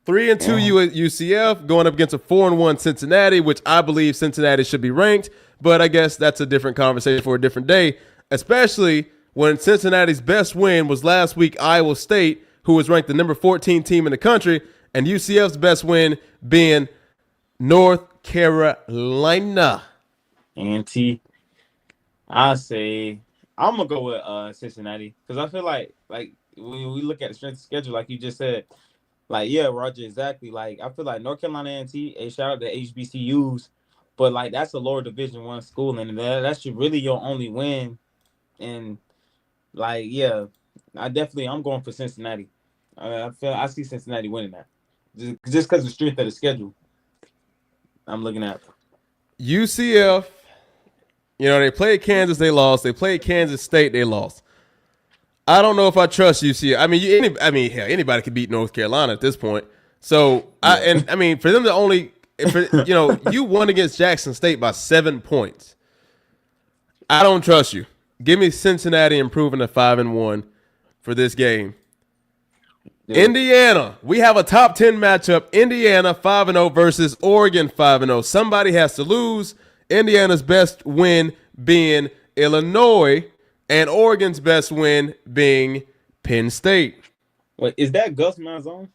3-2 UCF going up against a 4-1 Cincinnati, which I believe Cincinnati should be ranked, but I guess that's a different conversation for a different day, especially when Cincinnati's best win was last week Iowa State, who was ranked the number 14 team in the country, and UCF's best win being North Carolina. I say I'm gonna go with Cincinnati, because I feel like when we look at the strength of schedule, like you just said, Roger, exactly. Like I feel like North Carolina A&T, a shout out to HBCUs, but like that's a lower Division I school, and that's really your only win. And I'm going for Cincinnati. I see Cincinnati winning that, just because of the strength of the schedule. I'm looking at UCF. They played Kansas, they lost. They played Kansas State, they lost. I don't know if I trust UCF. Anybody can beat North Carolina at this point. So for them to you won against Jackson State by 7 points. I don't trust you. Give me Cincinnati improving to 5-1 for this game. Yeah. Indiana. We have a top 10 matchup. Indiana 5-0 versus Oregon 5-0. Somebody has to lose. Indiana's best win being Illinois, and Oregon's best win being Penn State. Wait, is that Gus Malzahn?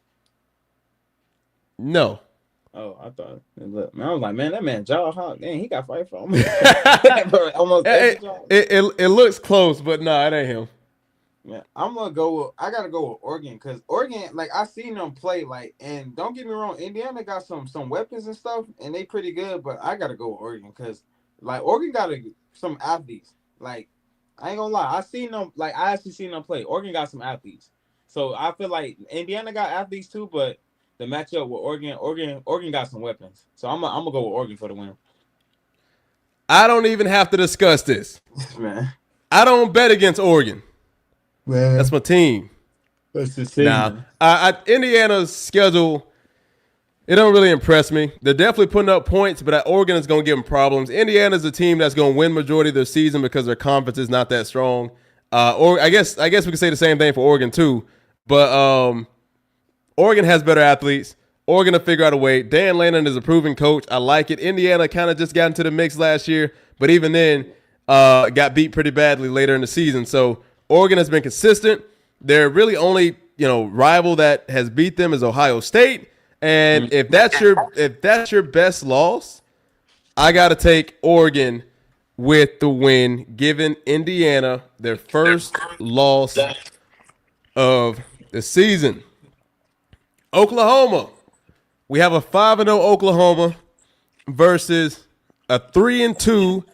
No. Oh, I thought. Look, man, I was like, man, that man jaw hot. Man, he got fight from almost every job. It looks close, but no, it ain't him. Man, I'm gonna go with. I gotta go with Oregon because Oregon, like I seen them play, like, and don't get me wrong, Indiana got some weapons and stuff, and they pretty good. But I gotta go with Oregon because, like, Oregon got some athletes. Like, I ain't gonna lie, I seen them. Like, I actually seen them play. Oregon got some athletes, so I feel like Indiana got athletes too. But the matchup with Oregon got some weapons. So I'm gonna go with Oregon for the win. I don't even have to discuss this. Man, I don't bet against Oregon. man, That's my team. that's the same. Now, Indiana's schedule, it don't really impress me. They're definitely putting up points, but Oregon is going to give them problems. Indiana's a team that's going to win majority of their season because their conference is not that strong. Or I guess we can say the same thing for Oregon too. But Oregon has better athletes. Oregon will figure out a way. Dan Lannon is a proven coach. I like it. Indiana kind of just got into the mix last year, but even then got beat pretty badly later in the season. So Oregon has been consistent. Their really only rival that has beat them is Ohio State. And if that's your best loss, I got to take Oregon with the win, giving Indiana their first loss of the season. Oklahoma. We have a 5-0 Oklahoma versus a 3-2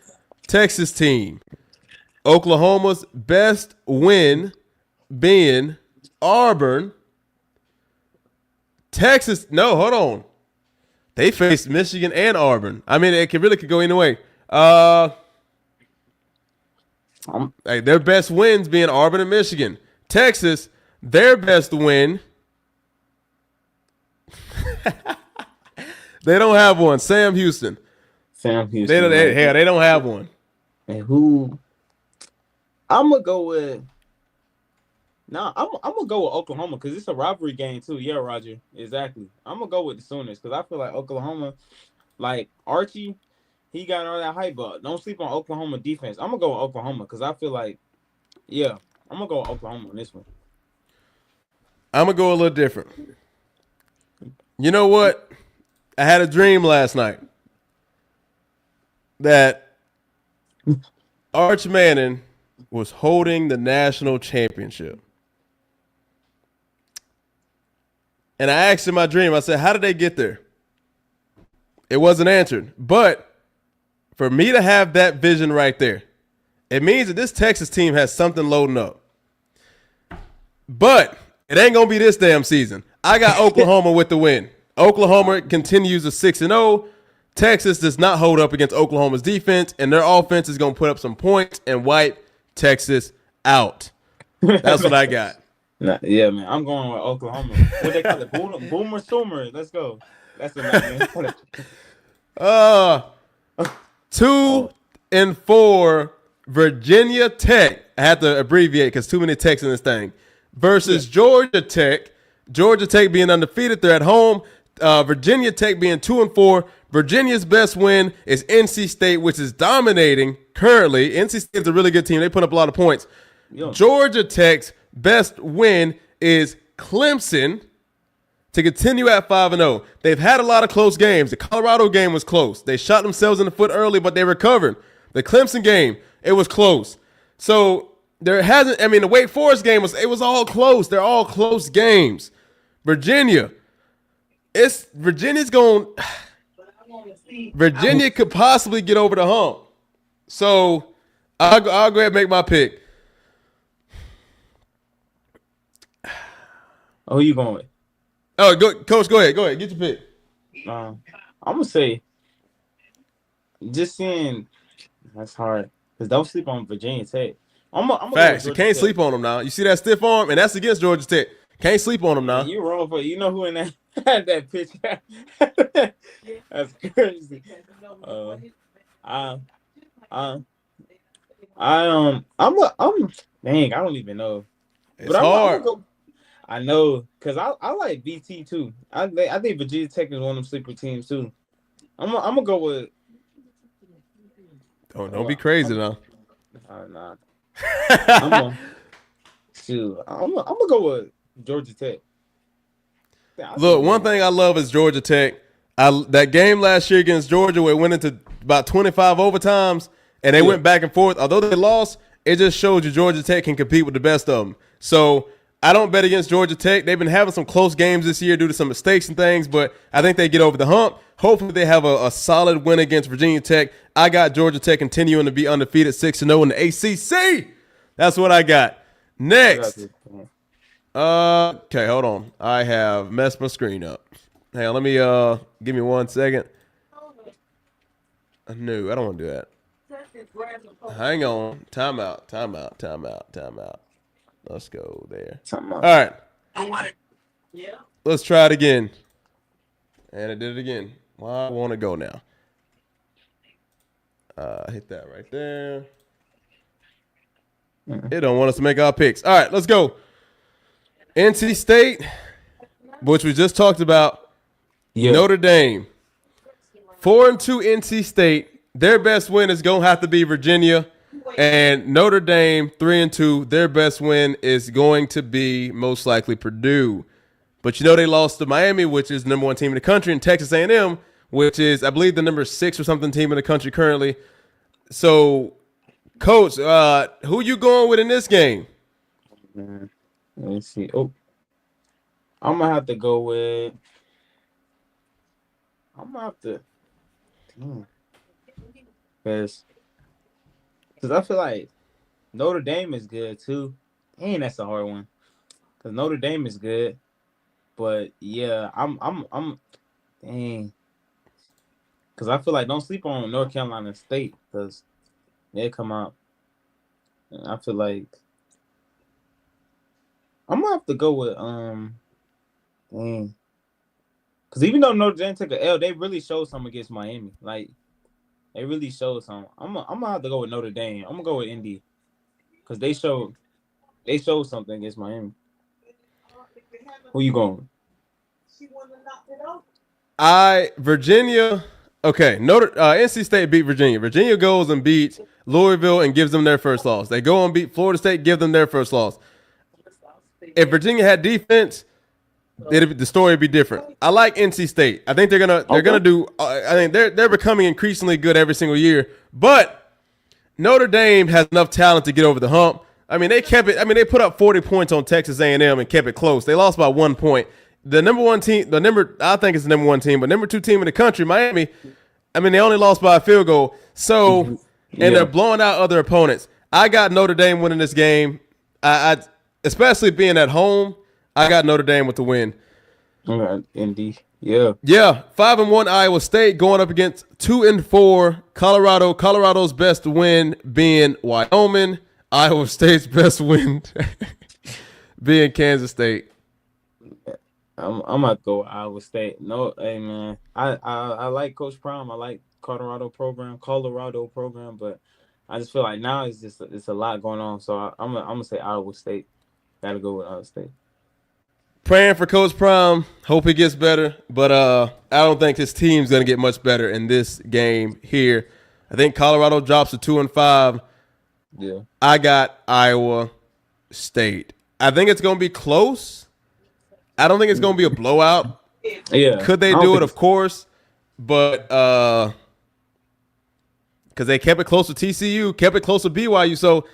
Texas team. Oklahoma's best win being Auburn. Texas, no, hold on. They faced Michigan and Auburn. I mean, it could go either way. Their best wins being Auburn and Michigan. Texas, their best win. They don't have one. Sam Houston. They don't have one. And who? I'm gonna go with. Nah, I'm gonna go with Oklahoma because it's a rivalry game too. Yeah, Roger, exactly. I'm gonna go with the Sooners because I feel like Oklahoma, like Archie, he got all that hype, but don't sleep on Oklahoma defense. I'm gonna go with Oklahoma because I feel like, yeah, I'm gonna go with Oklahoma on this one. I'm gonna go a little different. You know what? I had a dream last night that Arch Manning was holding the national championship. And I asked in my dream, I said, how did they get there? It wasn't answered. But for me to have that vision right there, it means that this Texas team has something loading up. But it ain't going to be this damn season. I got Oklahoma with the win. Oklahoma continues a 6-0. Texas does not hold up against Oklahoma's defense, and their offense is going to put up some points and wipe Texas out. That's what I got. Yeah, man. I'm going with Oklahoma. What they call it? Boomer Soomer. Let's go. That's the name. 2-4 Virginia Tech. I had to abbreviate because too many Techs in this thing. Versus Georgia Tech. Georgia Tech being undefeated. They're at home. Virginia Tech being 2-4. Virginia's best win is NC State, which is dominating currently. NC State is a really good team. They put up a lot of points. Yeah. Georgia Tech's best win is Clemson to continue at 5-0. They've had a lot of close games. The Colorado game was close. They shot themselves in the foot early, but they recovered. The Clemson game, it was close. So there hasn't, the Wake Forest game was all close. They're all close games. Virginia could possibly get over the hump. So I'll go ahead and make my pick. Oh, who you going with? Oh, Coach, go ahead. Get your pick. I'm gonna say, just seeing that's hard because don't sleep on Virginia Tech. I'm Facts. You can't sleep on them now. You see that stiff arm, and that's against Georgia Tech. Can't sleep on them now. You wrong for you know who in that that picture. That's crazy. Dang, I don't even know. It's hard. I know, cause I like BT too. I think Virginia Tech is one of them sleeper teams too. I'm gonna go with. Don't be crazy now. Nah. I'm gonna shoot. I'm gonna go with Georgia Tech. Yeah, Look, one thing I love is Georgia Tech. That game last year against Georgia where it went into about 25 overtimes and they went back and forth. Although they lost, it just shows you Georgia Tech can compete with the best of them. So I don't bet against Georgia Tech. They've been having some close games this year due to some mistakes and things, but I think they get over the hump. Hopefully they have a solid win against Virginia Tech. I got Georgia Tech continuing to be undefeated 6-0 in the ACC. That's what I got. Next. Okay, hold on. I have messed my screen up. Hang on, let me give me 1 second. No, I don't want to do that. Hang on. Time out. Let's go there. All right. Let's try it again. And I did it again. Well, I want to go now. Hit that right there. It don't want us to make our picks. All right, let's go. NC State, which we just talked about. Yeah. Notre Dame. 4-2 NC State. Their best win is going to have to be Virginia. And Notre Dame, 3-2. Their best win is going to be most likely Purdue. But you know they lost to Miami, which is the number 1 team in the country, and Texas A&M, which is, I believe, the number 6 or something team in the country currently. So, Coach, who you going with in this game? Man, let me see. Oh, I'm going to have to go with – I'm going to have to – because I feel like Notre Dame is good, too. Dang, that's a hard one. Because Notre Dame is good. But yeah, I'm dang. Cause I feel like don't sleep on North Carolina State because they come out. And I feel like I'm gonna have to go with dang. Cause even though Notre Dame took an L, they really showed something against Miami. Like they really showed something. I'm gonna have to go with Notre Dame. I'm gonna go with Indy. Cause they showed something against Miami. Who you going? Virginia. Okay, NC State beat Virginia. Virginia goes and beats Louisville and gives them their first loss. They go and beat Florida State, give them their first loss. If Virginia had defense, the story would be different. I like NC State. I think they're gonna do. I think they're becoming increasingly good every single year. But Notre Dame has enough talent to get over the hump. I mean, they kept it. I mean, they put up 40 points on Texas A&M and kept it close. They lost by 1 point. The number 1 team, I think it's the number 1 team, but number 2 team in the country, Miami. I mean, they only lost by a field goal. So, and they're blowing out other opponents. I got Notre Dame winning this game. I especially being at home, I got Notre Dame with the win. All right, Indy. Yeah. Yeah. 5-1 Iowa State going up against 2-4 Colorado. Colorado's best win being Wyoming. Iowa State's best win being Kansas State. I'm gonna go with Iowa State. No, hey man, I like Coach Prime. I like Colorado program, but I just feel like now it's a lot going on. So I'm gonna say Iowa State. Gotta go with Iowa State. Praying for Coach Prime. Hope he gets better, but I don't think his team's gonna get much better in this game here. I think Colorado drops to 2-5. Yeah, I got Iowa State. I think it's gonna be close. I don't think it's going to be a blowout. Yeah. Could they do it? Of course. But because they kept it close to TCU, kept it close to BYU. So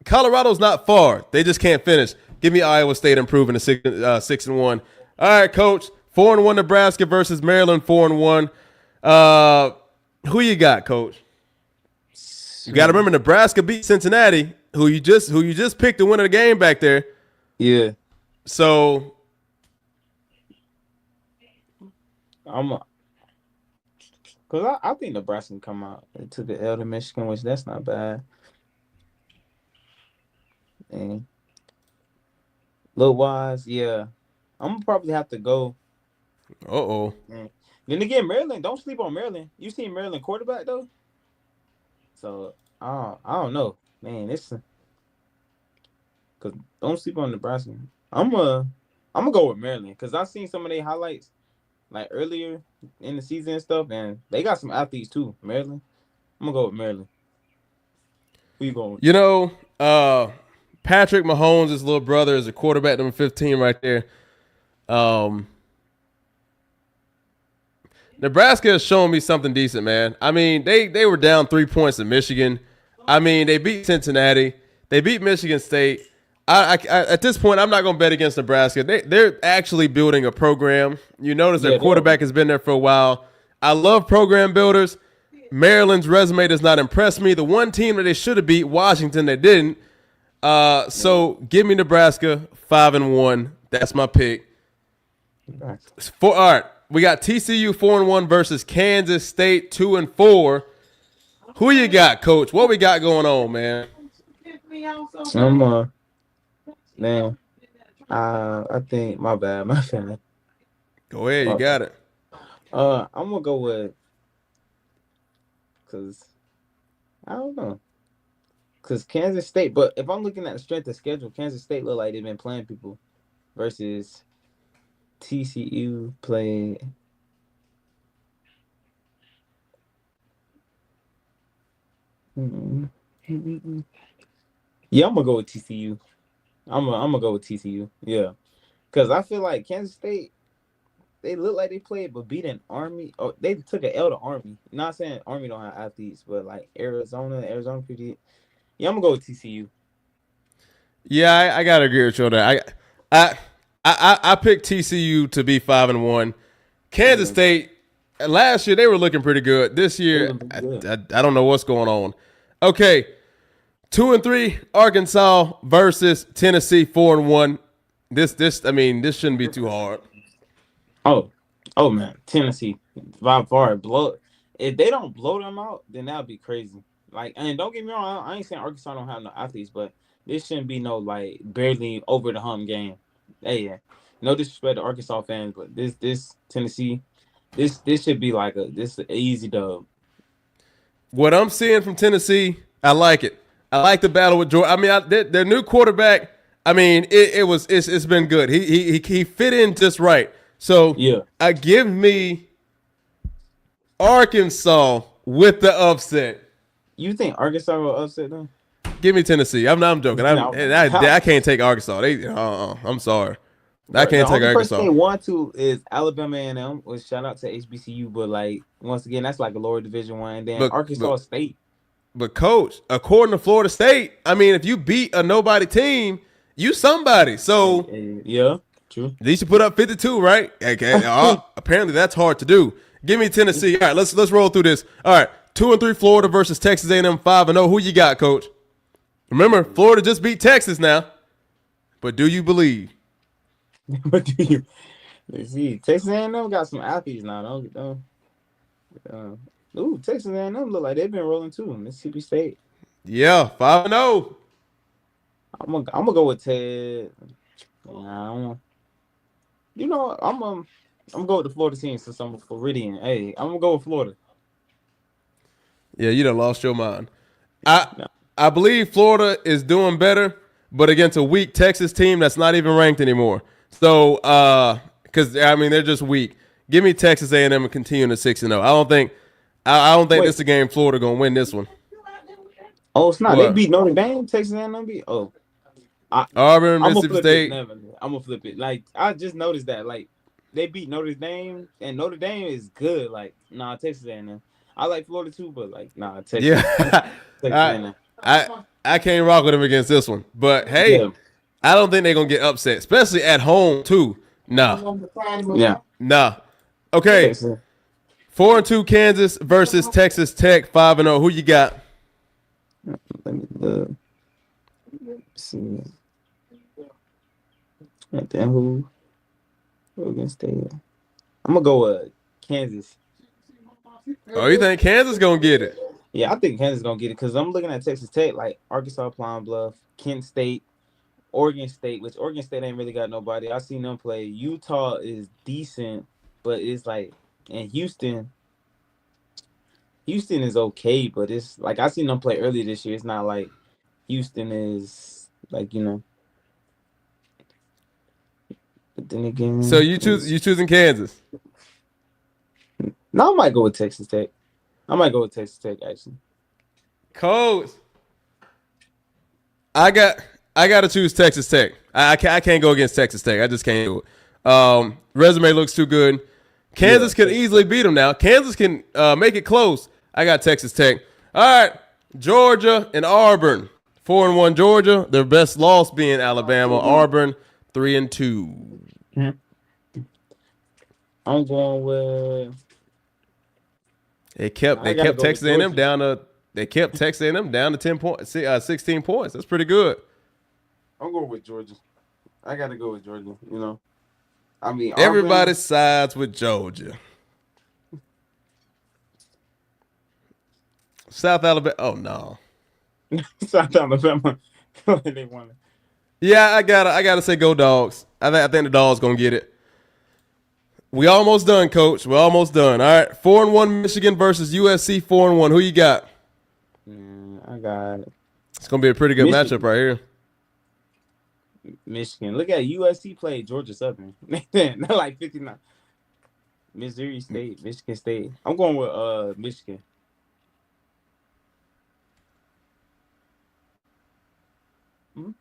Colorado's not far. They just can't finish. Give me Iowa State improving to 6-1. All right, Coach. 4-1 Nebraska versus Maryland, 4-1. Who you got, Coach? You got to remember Nebraska beat Cincinnati, who you just picked to win the game back there. Yeah. So because I think Nebraska can come out to the L to Michigan, which that's not bad. And look wise, yeah, I'm gonna probably have to go. Then again, Maryland. Don't sleep on Maryland. You seen Maryland quarterback though, so I don't know, man. It's because don't sleep on Nebraska. I'm gonna go with Maryland because I've seen some of their highlights like earlier in the season and stuff, and they got some athletes too. Maryland. I'm gonna go with Maryland. Who you going with? You know, Patrick Mahomes' little brother is a quarterback number 15 right there. Um, Nebraska has shown me something decent, man. I mean, they were down 3 points in Michigan. I mean, they beat Cincinnati. They beat Michigan State. I at this point, I'm not going to bet against Nebraska. They're actually building a program. You notice their quarterback has been there for a while. I love program builders. Maryland's resume does not impress me. The one team that they should have beat, Washington, they didn't. So give me Nebraska 5-1. That's my pick. All right, we got TCU 4-1 versus Kansas State 2-4. Who you got, Coach? What we got going on, man? Man. I think my bad. Go ahead, you got it. I'm gonna go with because I don't know. Because Kansas State, but if I'm looking at the strength of schedule, Kansas State look like they've been playing people versus TCU play. Yeah, I'm gonna go with TCU. I'm gonna go with TCU. Yeah, because I feel like Kansas State, they look like they played, but beat an Army. Oh, they took an L to Army. Not saying Army don't have athletes, but like Arizona pretty. Yeah, I'm gonna go with TCU. Yeah, I gotta agree with you on that. I picked TCU to be 5-1. Kansas State last year they were looking pretty good. This year I don't know what's going on. Okay, 2-3 Arkansas versus Tennessee 4-1. This shouldn't be too hard. Oh man, Tennessee by far blow. If they don't blow them out, then that'd be crazy. Like, and don't get me wrong, I ain't saying Arkansas don't have no athletes, but this shouldn't be no like barely over the hump game. Hey, yeah, no disrespect to Arkansas fans, but this Tennessee, this should be like this an easy dub. What I'm seeing from Tennessee, I like it. I like the battle with Georgia. I mean, their new quarterback. I mean, it's been good. He fit in just right. So yeah, I give me Arkansas with the upset. You think Arkansas will upset them? Give me Tennessee. I'm joking. I can't take Arkansas. I'm sorry. I can't take Arkansas. The person they want to is Alabama A&M. Which shout out to HBCU, but like once again, that's like a lower Division I. And then Arkansas State. But coach, according to Florida State, I mean, if you beat a nobody team, you somebody. So yeah, true. At least you put up 52, right? Okay. Apparently that's hard to do. Give me Tennessee. All right, let's roll through this. All right, 2-3 Florida versus Texas A&M 5-0. Who you got, Coach? Remember, Florida just beat Texas now. But do you believe? What do you? Let's see. Texas A&M got some athletes now. Texas A&M look like they've been rolling too. Mississippi State. Yeah, 5-0. I'm gonna go with Ted. I'm gonna go with the Florida team since I'm a Floridian. Hey, I'm gonna go with Florida. Yeah, you done lost your mind. I believe Florida is doing better, but against a weak Texas team that's not even ranked anymore. So, because I mean they're just weak. Give me Texas A&M and continue to 6-0. I don't think this is a game Florida gonna win this one. Oh, it's not. What? They beat Notre Dame. Texas A&M beat. Auburn, Mississippi State. I'm gonna flip it. Like I just noticed that. Like they beat Notre Dame, and Notre Dame is good. Like Texas A&M. I like Florida too, but like Texas. Yeah. Texas I can't rock with them against this one. But hey, yeah. I don't think they're gonna get upset, especially at home too. No. Yeah. No. Okay. 4-2 Kansas versus Texas Tech 5-0. Who you got? Let me look. See. And then who against State? I'm gonna go with Kansas. Oh, you think Kansas gonna get it? Yeah, I think Kansas gonna get it because I'm looking at Texas Tech, like Arkansas, Pine Bluff, Kent State, Oregon State, which Oregon State ain't really got nobody. I seen them play. Utah is decent, but it's like, and Houston is okay, but it's like I seen them play earlier this year. It's not like Houston is like But then again, So you choosing Kansas? No, I might go with Texas Tech. Actually. Coach, I got to choose Texas Tech. I can't go against Texas Tech. I just can't do it. Resume looks too good. Kansas could easily beat them now. Kansas can make it close. I got Texas Tech. All right, Georgia and Auburn. 4-1 Georgia. Their best loss being Alabama. Auburn 3-2. I'm going with. They kept Texas A&M down to 10 points, 16 points. That's pretty good. I'm going with Georgia. I got to go with Georgia. You know, I mean, Everybody sides with Georgia. South Alabama. Oh no. South Alabama. They won it. Yeah, I gotta say go Dogs. I think the Dogs gonna get it. We almost done, Coach. We're almost done. All right, 4-1 Michigan versus USC. 4-1. Who you got? I got. It's gonna be a pretty good matchup right here. Michigan. Look at USC play Georgia Southern. They're like 59. Missouri State, Michigan State. I'm going with Michigan. Mm-hmm.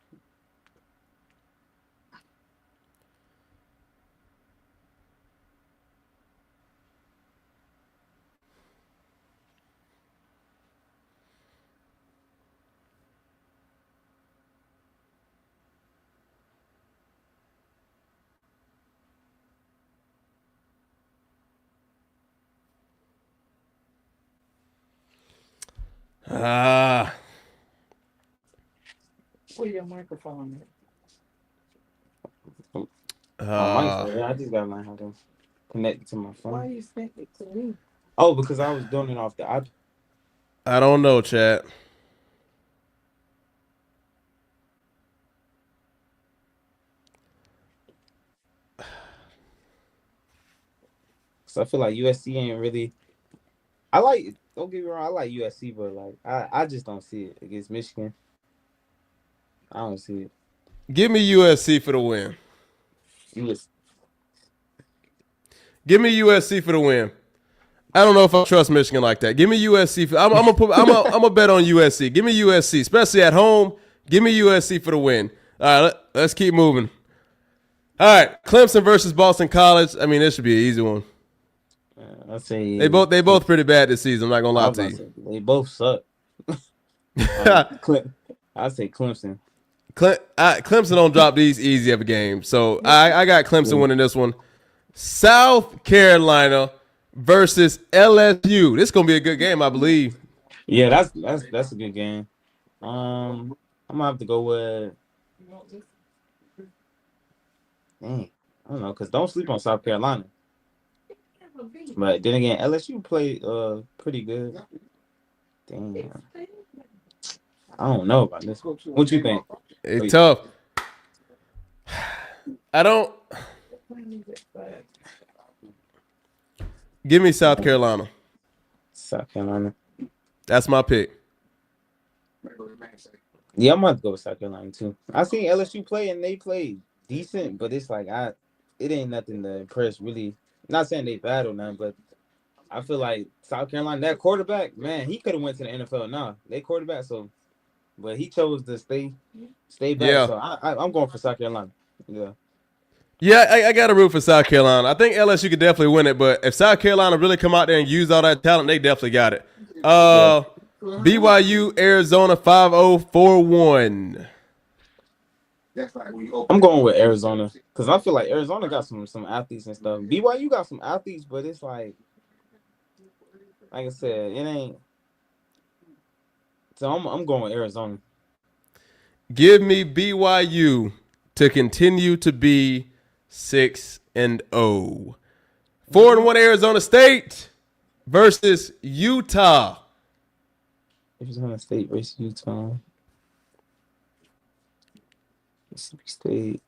Where your microphone at? I just gotta learn how to connect it to my phone. Why you sent it to me? Oh, because I was doing it off the iPad. I don't know, chat. So I feel like USC ain't really. Don't get me wrong, I like USC, but like I just don't see it against Michigan. I don't see it. Give me USC for the win. US. Give me USC for the win. I don't know if I trust Michigan like that. Give me USC. I'm gonna bet on USC. Give me USC, especially at home. Give me USC for the win. All right, let's keep moving. All right, Clemson versus Boston College. I mean, this should be an easy one. I say they both pretty bad this season. I'm not gonna lie to you. They both suck. I say Clemson. Clemson don't drop these easy of a game, so I got Clemson winning this one. South Carolina versus LSU. This is gonna be a good game, I believe. Yeah, that's a good game. I'm gonna have to go with. Dang, I don't know, cause don't sleep on South Carolina. But then again, LSU played pretty good. Damn. I don't know about this. What you think? It's tough. I don't. Give me South Carolina. South Carolina. That's my pick. Yeah, I'm about to go with South Carolina too. I seen LSU play and they played decent, but it's like it ain't nothing to impress really. Not saying they bad or nothing, but I feel like South Carolina, that quarterback, man, he could have went to the NFL now. They quarterback, but he chose to stay back. Yeah. So I'm going for South Carolina. Yeah. Yeah, I got to root for South Carolina. I think LSU could definitely win it, but if South Carolina really come out there and use all that talent, they definitely got it. BYU, Arizona, 5-0-4-1. I'm going with Arizona because I feel like Arizona got some athletes and stuff. BYU got some athletes, but it's like I said, it ain't. So I'm going with Arizona. Give me BYU to continue to be 6-0. 4-1 Arizona State versus Utah. Arizona State versus Utah. Mississippi State.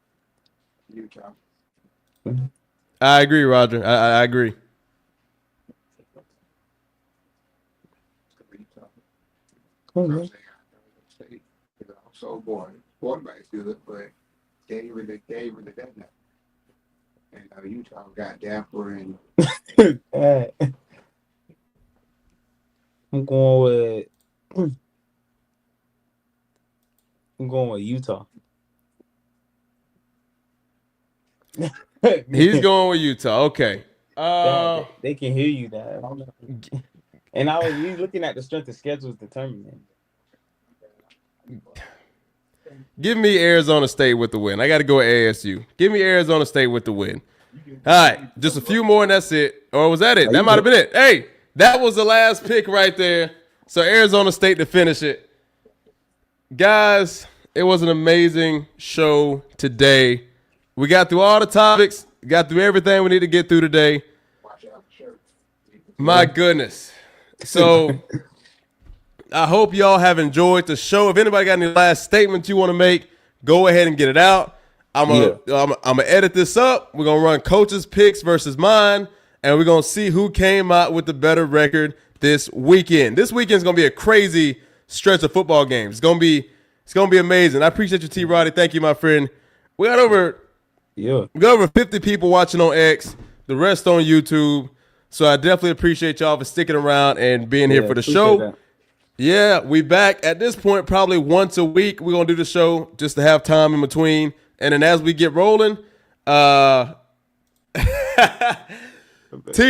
Utah. Mm-hmm. I agree, Roger. I agree. Mm-hmm. So boy, quarterback's good, but they ain't really that now. And Utah got Dapper and I'm going with Utah. He's going with Utah. Okay. They can hear you, Dad. And I was looking at the strength of schedules determining. Give me Arizona State with the win. I got to go with ASU. Give me Arizona State with the win. All right, just a few more and that's it. Or was that it? That might have been it. Hey, that was the last pick right there. So Arizona State to finish it. Guys, it was an amazing show today. We got through all the topics, got through everything we need to get through today. watch out for sure. My goodness. So I hope y'all have enjoyed the show. If anybody got any last statements you want to make, go ahead and get it out. I'm gonna edit this up. We're gonna run coaches' picks versus mine, and we're gonna see who came out with the better record this weekend. This weekend's gonna be a crazy stretch of football games. It's gonna be amazing. I appreciate you, T. Roddy. Thank you, my friend. We got over 50 people watching on X, the rest on YouTube. So I definitely appreciate y'all for sticking around and being here for the show. That. Yeah, we back at this point probably once a week. We're going to do the show just to have time in between. And then as we get rolling, T.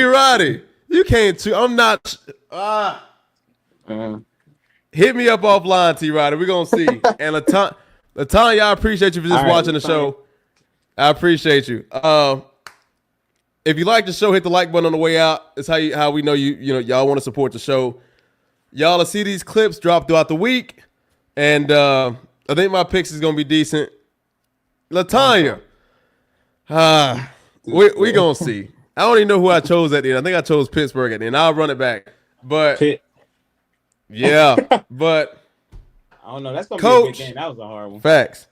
Roddy, you can't I'm not hit me up offline, T. Roddy. We're going to see. And Latanya, I appreciate you for just watching the show. I appreciate you. If you like the show, hit the like button on the way out. It's how we know y'all want to support the show. Y'all will see these clips drop throughout the week, and I think my picks is gonna be decent. Latanya, we gonna see. I don't even know who I chose at the end. I think I chose Pittsburgh at the end. I'll run it back, but yeah, but I don't know. That's gonna Coach, be a good game. That was a hard one. Facts.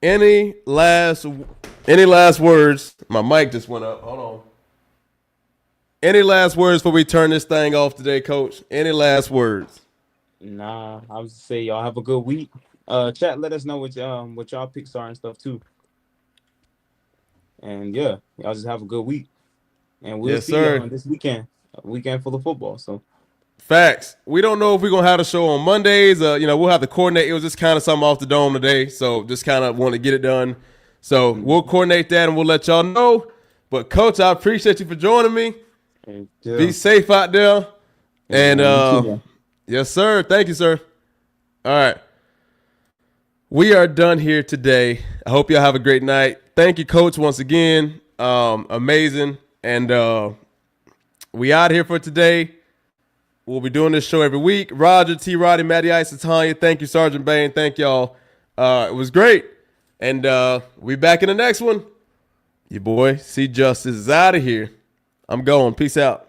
Any last words? My mic just went up. Hold on. Any last words before we turn this thing off today, Coach? Any last words? Nah, I was just say y'all have a good week. Chat, let us know what y'all picks are and stuff too. And yeah, y'all just have a good week. And we'll see y'all on this weekend. A weekend full of football. So facts. We don't know if we're gonna have the show on Mondays. We'll have to coordinate. It was just kind of something off the dome today, so just kind of want to get it done. So we'll coordinate that and we'll let y'all know. But Coach, I appreciate you for joining me. Be safe out there. And yes, sir. Thank you, sir. All right. We are done here today. I hope y'all have a great night. Thank you, Coach, once again. Amazing. And we out here for today. We'll be doing this show every week. Roger, T. Roddy, Matty Ice, Tanya. Thank you, Sergeant Bain. Thank y'all. It was great. And we back in the next one. Your boy, C. Justice, is out of here. I'm going. Peace out.